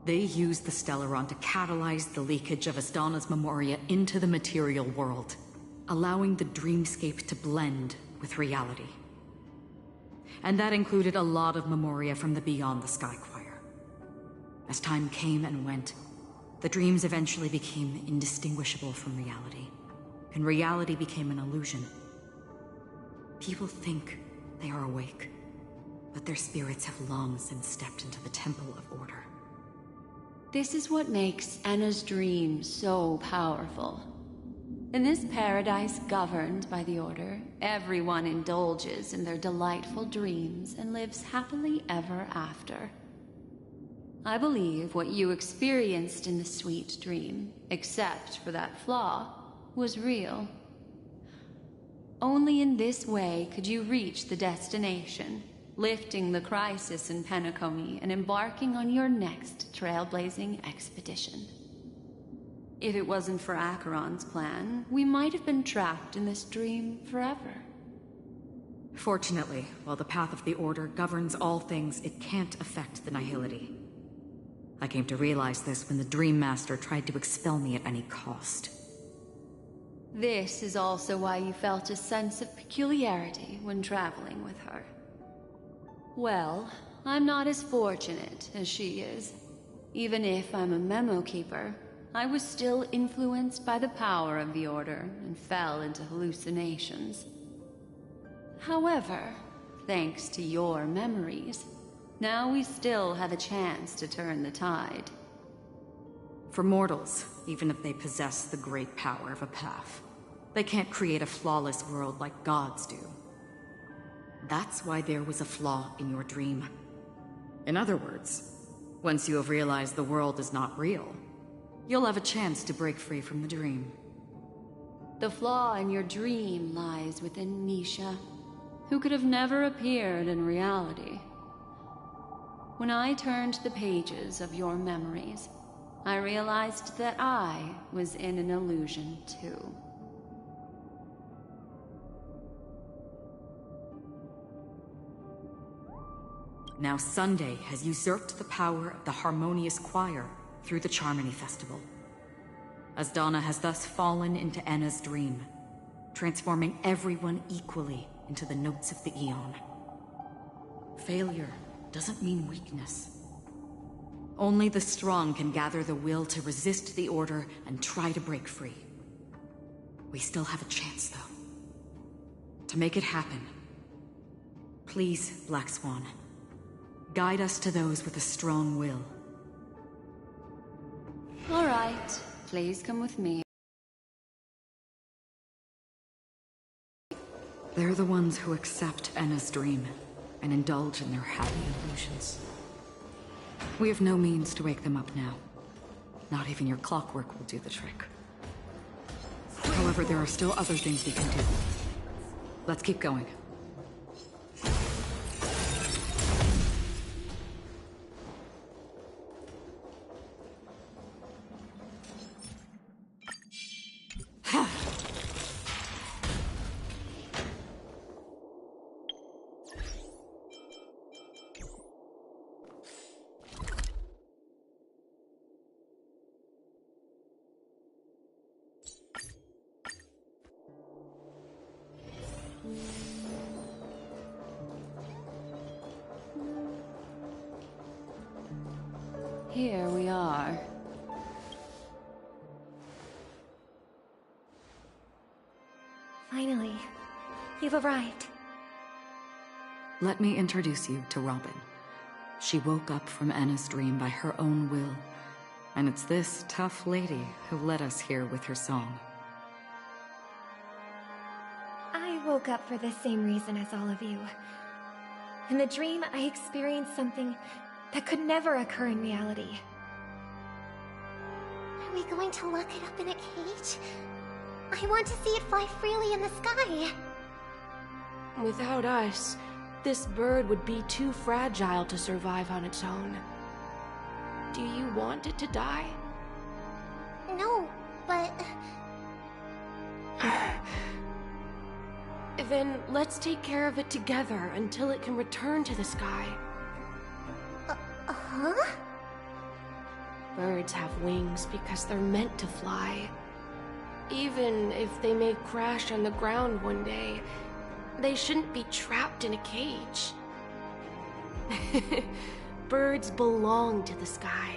They used the Stellaron to catalyze the leakage of Asdana's memoria into the material world, allowing the dreamscape to blend with reality. And that included a lot of memoria from the Beyond the Sky Choir. As time came and went, the dreams eventually became indistinguishable from reality, and reality became an illusion. People think they are awake, but their spirits have long since stepped into the Temple of Order. This is what makes Enna's dream so powerful. In this paradise governed by the Order, everyone indulges in their delightful dreams and lives happily ever after. I believe what you experienced in the sweet dream, except for that flaw, was real. Only in this way could you reach the destination, lifting the crisis in Penacony and embarking on your next trailblazing expedition. If it wasn't for Acheron's plan, we might have been trapped in this dream forever. Fortunately, while the path of the Order governs all things, it can't affect the Nihility. I came to realize this when the Dream Master tried to expel me at any cost. This is also why you felt a sense of peculiarity when traveling with her. Well, I'm not as fortunate as she is. Even if I'm a memo keeper, I was still influenced by the power of the Order and fell into hallucinations. However, thanks to your memories, now we still have a chance to turn the tide. For mortals, even if they possess the great power of a path, they can't create a flawless world like gods do. That's why there was a flaw in your dream. In other words, once you have realized the world is not real, you'll have a chance to break free from the dream. The flaw in your dream lies within Misha, who could have never appeared in reality. When I turned the pages of your memories, I realized that I was in an illusion too. Now Sunday has usurped the power of the Harmonious Choir through the Charmony Festival. Asdana has thus fallen into Enna's dream, transforming everyone equally into the notes of the Aeon. Failure doesn't mean weakness. Only the strong can gather the will to resist the Order and try to break free. We still have a chance, though. To make it happen, please, Black Swan, guide us to those with a strong will. All right, please come with me. They're the ones who accept Enna's dream and indulge in their happy illusions. We have no means to wake them up now. Not even your clockwork will do the trick. However, there are still other things we can do. Let's keep going. Here we are. Finally, you've arrived. Let me introduce you to Robin. She woke up from Enna's dream by her own will, and it's this tough lady who led us here with her song. I woke up for the same reason as all of you. In the dream, I experienced something that could never occur in reality. Are we going to lock it up in a cage? I want to see it fly freely in the sky. Without us, this bird would be too fragile to survive on its own. Do you want it to die? No, but... Then let's take care of it together until it can return to the sky. Huh? Birds have wings because they're meant to fly. Even if they may crash on the ground one day, they shouldn't be trapped in a cage. Birds belong to the sky,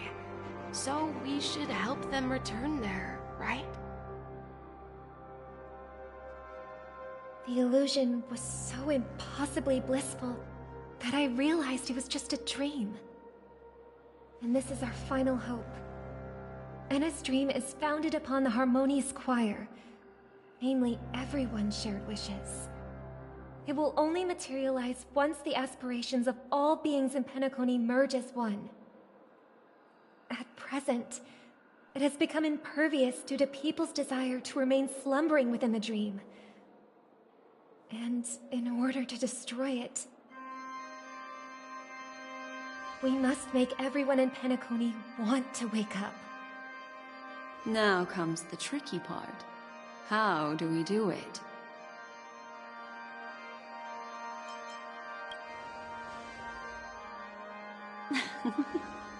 so we should help them return there, right? The illusion was so impossibly blissful that I realized it was just a dream. And this is our final hope. Enna's dream is founded upon the Harmonious Choir, namely everyone's shared wishes. It will only materialize once the aspirations of all beings in Penacony merge as one. At present, it has become impervious due to people's desire to remain slumbering within the dream. And in order to destroy it, we must make everyone in Penacony want to wake up. Now comes the tricky part. How do we do it?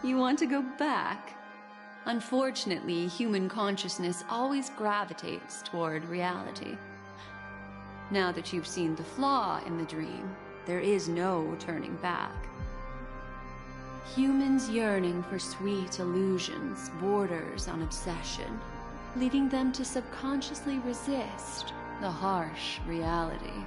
You want to go back? Unfortunately, human consciousness always gravitates toward reality. Now that you've seen the flaw in the dream, there is no turning back. Humans yearning for sweet illusions borders on obsession, leading them to subconsciously resist the harsh reality.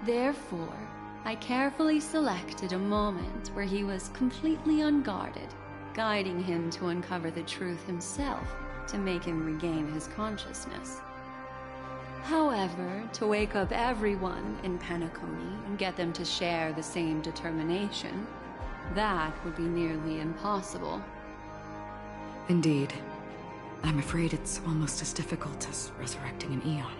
Therefore, I carefully selected a moment where he was completely unguarded, guiding him to uncover the truth himself to make him regain his consciousness. However, to wake up everyone in Penacony and get them to share the same determination, that would be nearly impossible. Indeed. I'm afraid it's almost as difficult as resurrecting an Eon.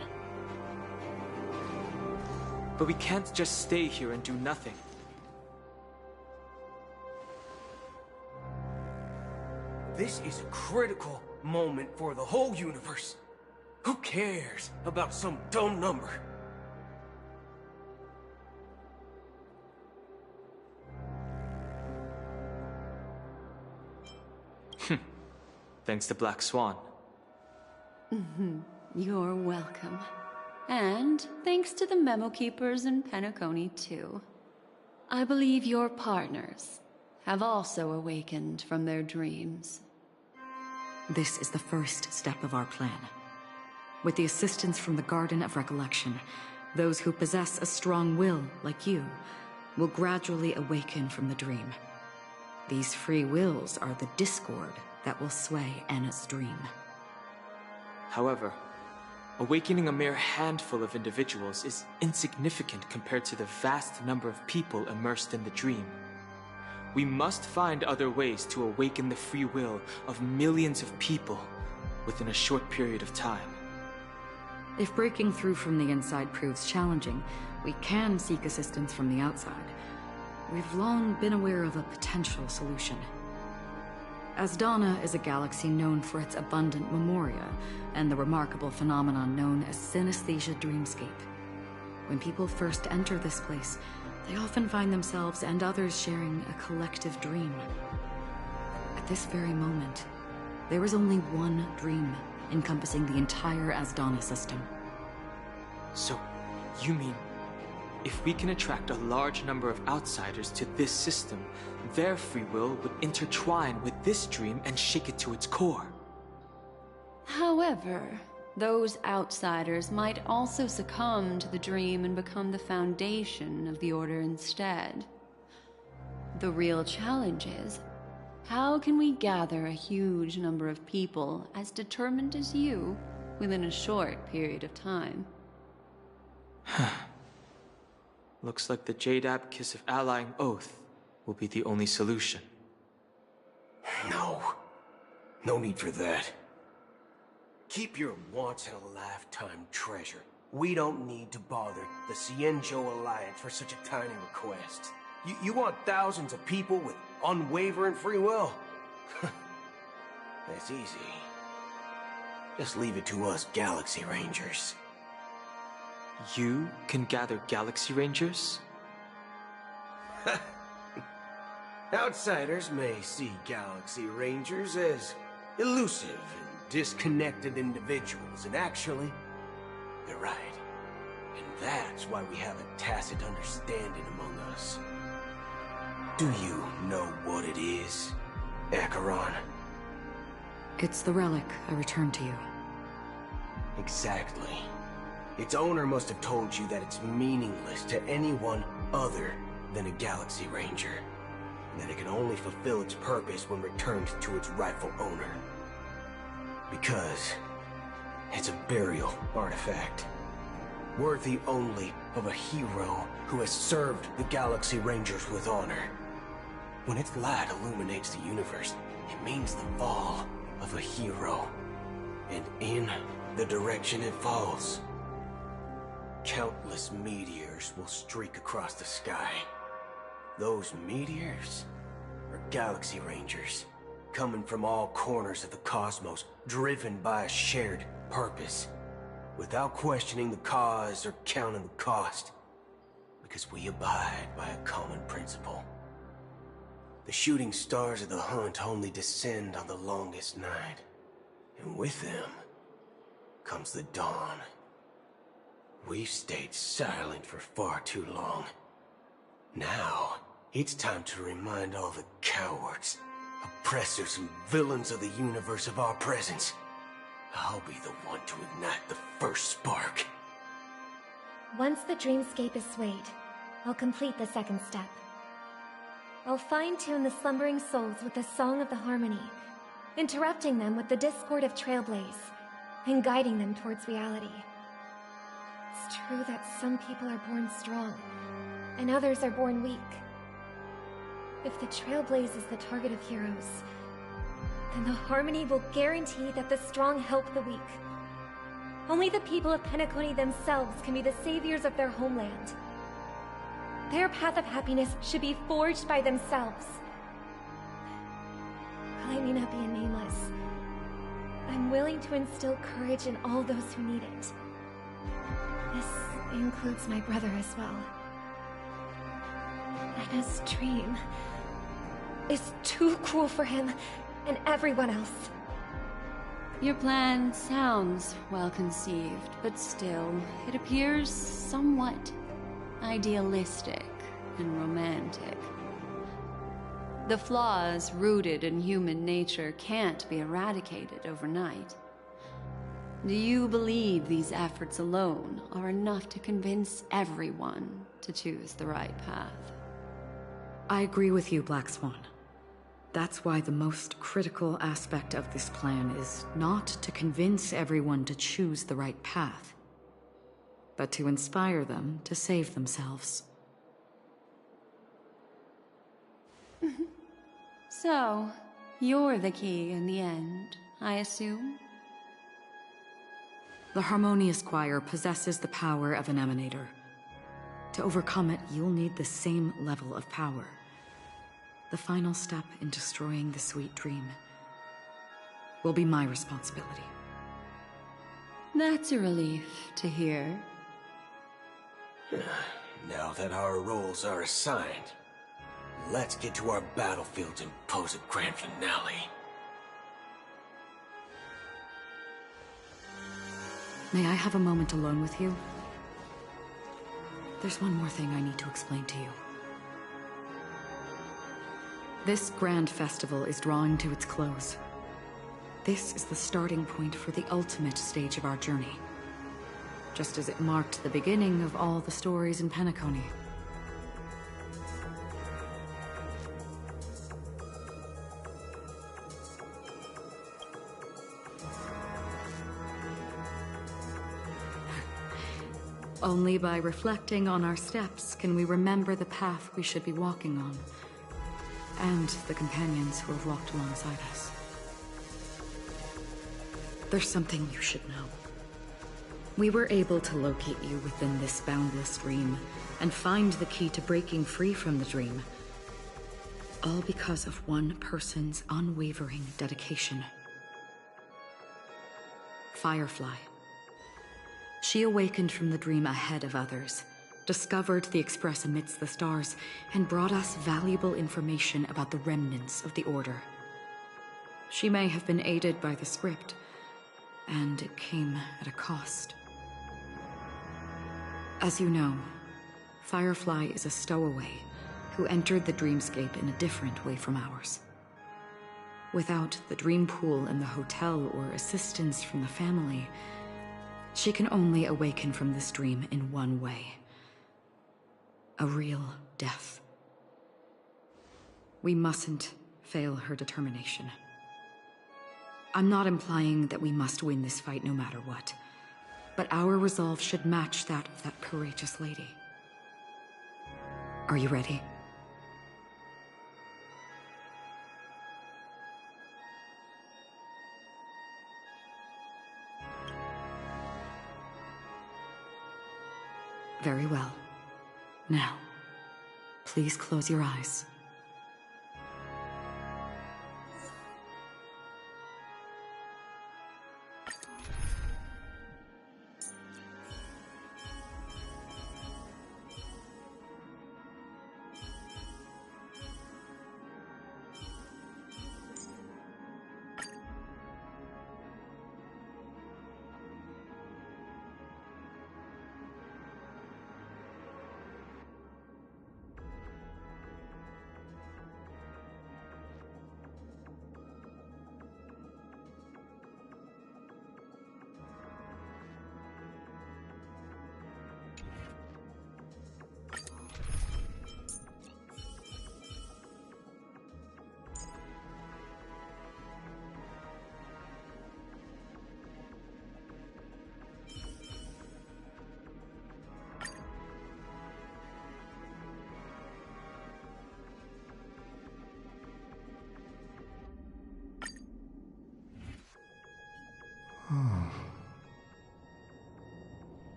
But we can't just stay here and do nothing. This is a critical moment for the whole universe. Who cares about some dumb number? Thanks to Black Swan. You're welcome. And thanks to the Memo Keepers in Penacony, too. I believe your partners have also awakened from their dreams. This is the first step of our plan. With the assistance from the Garden of Recollection, those who possess a strong will, like you, will gradually awaken from the dream. These free wills are the discord that will sway Anna's dream. However, awakening a mere handful of individuals is insignificant compared to the vast number of people immersed in the dream. We must find other ways to awaken the free will of millions of people within a short period of time. If breaking through from the inside proves challenging, we can seek assistance from the outside. We've long been aware of a potential solution. Asdana is a galaxy known for its abundant memoria and the remarkable phenomenon known as synesthesia dreamscape. When people first enter this place, they often find themselves and others sharing a collective dream. At this very moment, there is only one dream encompassing the entire Asdana system. So, you mean, if we can attract a large number of outsiders to this system, their free will would intertwine with this dream and shake it to its core? However, those outsiders might also succumb to the dream and become the foundation of the Order instead. The real challenge is, how can we gather a huge number of people as determined as you within a short period of time? Looks like the Jade Kiss of Allying Oath will be the only solution. No. No need for that. Keep your once-in-a-lifetime treasure. We don't need to bother the Cienjo Alliance for such a tiny request. You want thousands of people with unwavering free will? That's easy. Just leave it to us Galaxy Rangers. You can gather Galaxy Rangers? Outsiders may see Galaxy Rangers as elusive and disconnected individuals, and actually, they're right. And that's why we have a tacit understanding among us. Do you know what it is, Acheron? It's the relic I returned to you. Exactly. Its owner must have told you that it's meaningless to anyone other than a Galaxy Ranger, and that it can only fulfill its purpose when returned to its rightful owner. Because it's a burial artifact, worthy only of a hero who has served the Galaxy Rangers with honor. When its light illuminates the universe, it means the fall of a hero, and in the direction it falls, countless meteors will streak across the sky. Those meteors are Galaxy Rangers, coming from all corners of the cosmos, driven by a shared purpose, without questioning the cause or counting the cost, because we abide by a common principle. The shooting stars of the hunt only descend on the longest night, and with them comes the dawn. We've stayed silent for far too long. Now It's time to remind all the cowards, oppressors, and villains of the universe of our presence. I'll be the one to ignite the first spark. Once the dreamscape is swayed, I'll complete the second step. I'll fine-tune the slumbering souls with the Song of the Harmony, interrupting them with the discord of Trailblaze, and guiding them towards reality. It's true that some people are born strong, and others are born weak. If the Trailblaze is the target of heroes, then the Harmony will guarantee that the strong help the weak. Only the people of Penacony themselves can be the saviors of their homeland. Their path of happiness should be forged by themselves. While I may not be a nameless, I'm willing to instill courage in all those who need it. This includes my brother as well. Anna's dream is too cruel for him and everyone else. Your plan sounds well conceived, but still, it appears somewhat idealistic and romantic. The flaws rooted in human nature can't be eradicated overnight. Do you believe these efforts alone are enough to convince everyone to choose the right path? I agree with you, Black Swan. That's why the most critical aspect of this plan is not to convince everyone to choose the right path, but to inspire them to save themselves. So, you're the key in the end, I assume? The Harmonious Choir possesses the power of an emanator. To overcome it, you'll need the same level of power. The final step in destroying the sweet dream will be my responsibility. That's a relief to hear. Now that our roles are assigned, let's get to our battlefields and pose a grand finale. May I have a moment alone with you? There's one more thing I need to explain to you. This grand festival is drawing to its close. This is the starting point for the ultimate stage of our journey, just as it marked the beginning of all the stories in Penacony. Only by reflecting on our steps can we remember the path we should be walking on, and the companions who have walked alongside us. There's something you should know. We were able to locate you within this boundless dream, and find the key to breaking free from the dream. All because of one person's unwavering dedication. Firefly. She awakened from the dream ahead of others, discovered the Express amidst the stars, and brought us valuable information about the remnants of the Order. She may have been aided by the script, and it came at a cost. As you know, Firefly is a stowaway who entered the dreamscape in a different way from ours. Without the dream pool in the hotel or assistance from the family, she can only awaken from this dream in one way. A real death. We mustn't fail her determination. I'm not implying that we must win this fight no matter what, but our resolve should match that of that courageous lady. Are you ready? Very well. Now, please close your eyes.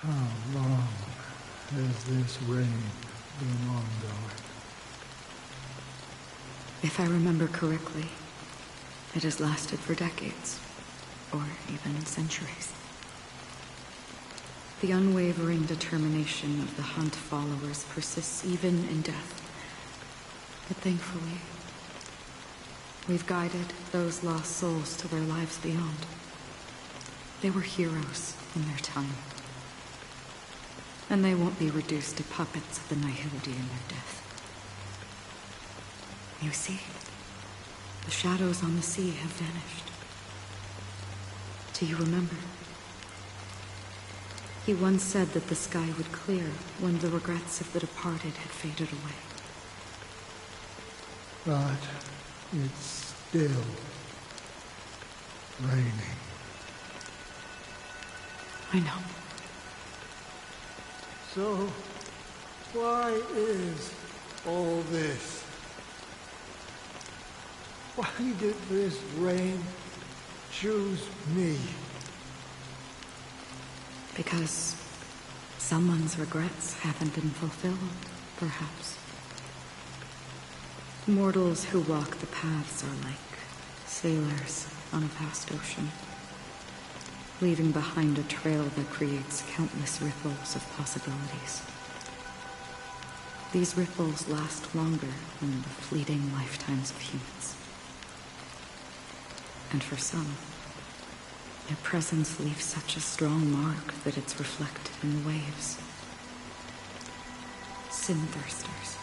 How long has this reign been ongoing? If I remember correctly, it has lasted for decades, or even centuries. The unwavering determination of the Hunt followers persists even in death. But thankfully, we've guided those lost souls to their lives beyond. They were heroes in their time. And they won't be reduced to puppets of the Nihility in their death. You see, the shadows on the sea have vanished. Do you remember? He once said that the sky would clear when the regrets of the departed had faded away. But it's still raining. I know. So, why is all this? Why did this rain choose me? Because someone's regrets haven't been fulfilled, perhaps. Mortals who walk the paths are like sailors on a vast ocean, leaving behind a trail that creates countless ripples of possibilities. These ripples last longer than the fleeting lifetimes of humans. And for some, their presence leaves such a strong mark that it's reflected in the waves. Sin-thirsters,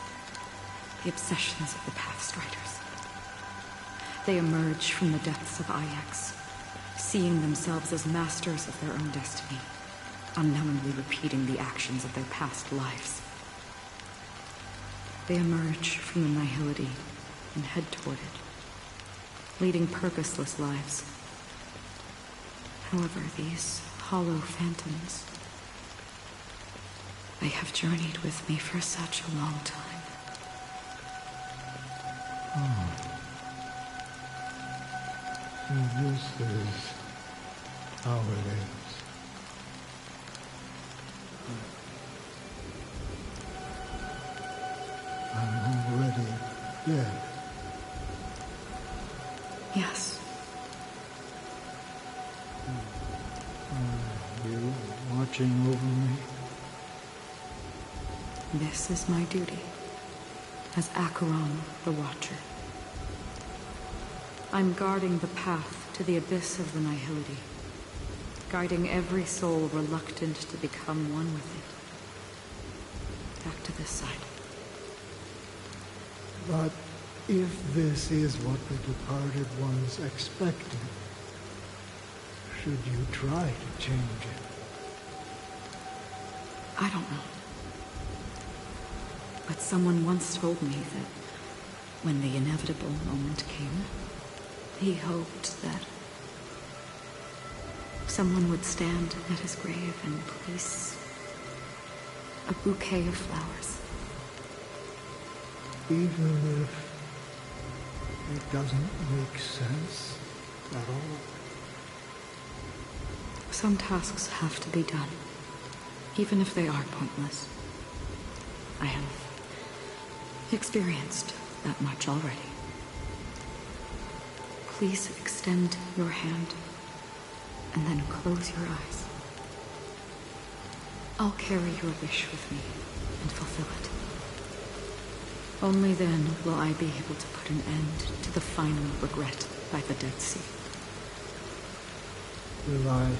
the obsessions of the Pathstriders. They emerge from the depths of Ix, seeing themselves as masters of their own destiny, unknowingly repeating the actions of their past lives. They emerge from the Nihility and head toward it, leading purposeless lives. However, these hollow phantoms, they have journeyed with me for such a long time. So this is how it is. I'm already dead. Yes. Are you watching over me? This is my duty, as Acheron the Watcher. I'm guarding the path to the abyss of the Nihility, guiding every soul reluctant to become one with it. Back to this side. But if this is what the departed ones expected, should you try to change it? I don't know. But someone once told me that when the inevitable moment came, he hoped that someone would stand at his grave and place a bouquet of flowers. Even if it doesn't make sense at all? Some tasks have to be done, even if they are pointless. I have experienced that much already. Please extend your hand, and then close your eyes. I'll carry your wish with me and fulfill it. Only then will I be able to put an end to the final regret by the Dead Sea. Will I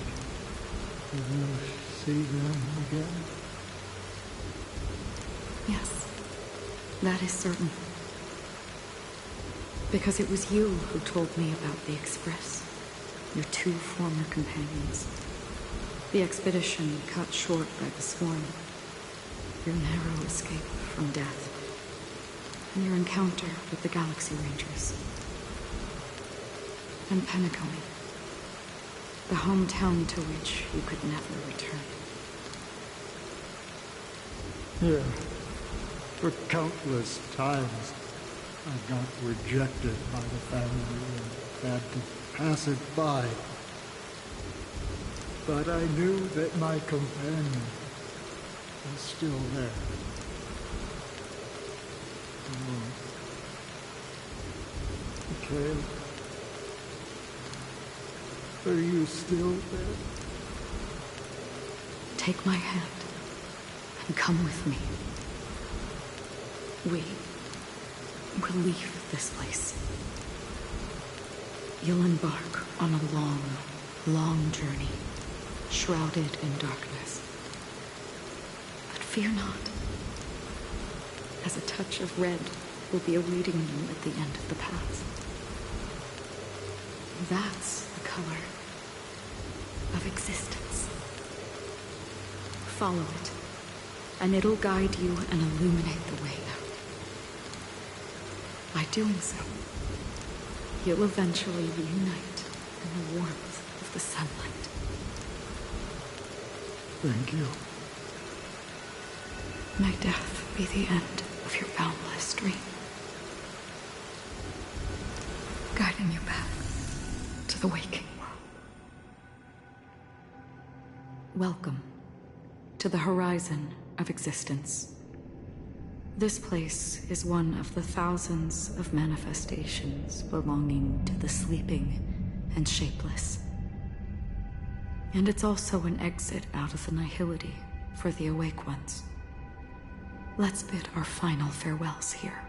ever see them again? Yes, that is certain. Because it was you who told me about the Express, your two former companions. The expedition cut short by the swarm, your narrow escape from death, and your encounter with the Galaxy Rangers. And Penacony, the hometown to which you could never return. Yeah. For countless times, I got rejected by the family and had to pass it by. But I knew that my companion was still there. Alone. Mikhail, are you still there? Take my hand and come with me. We will leave this place. You'll embark on a long, long journey, shrouded in darkness. But fear not, as a touch of red will be awaiting you at the end of the path. That's the color of existence. Follow it, and it'll guide you and illuminate the way out. By doing so, you'll eventually reunite in the warmth of the sunlight. Thank you. May death be the end of your boundless dream, guiding you back to the waking world. Welcome to the horizon of existence. This place is one of the thousands of manifestations belonging to the sleeping and shapeless. And it's also an exit out of the nihility for the awake ones. Let's bid our final farewells here.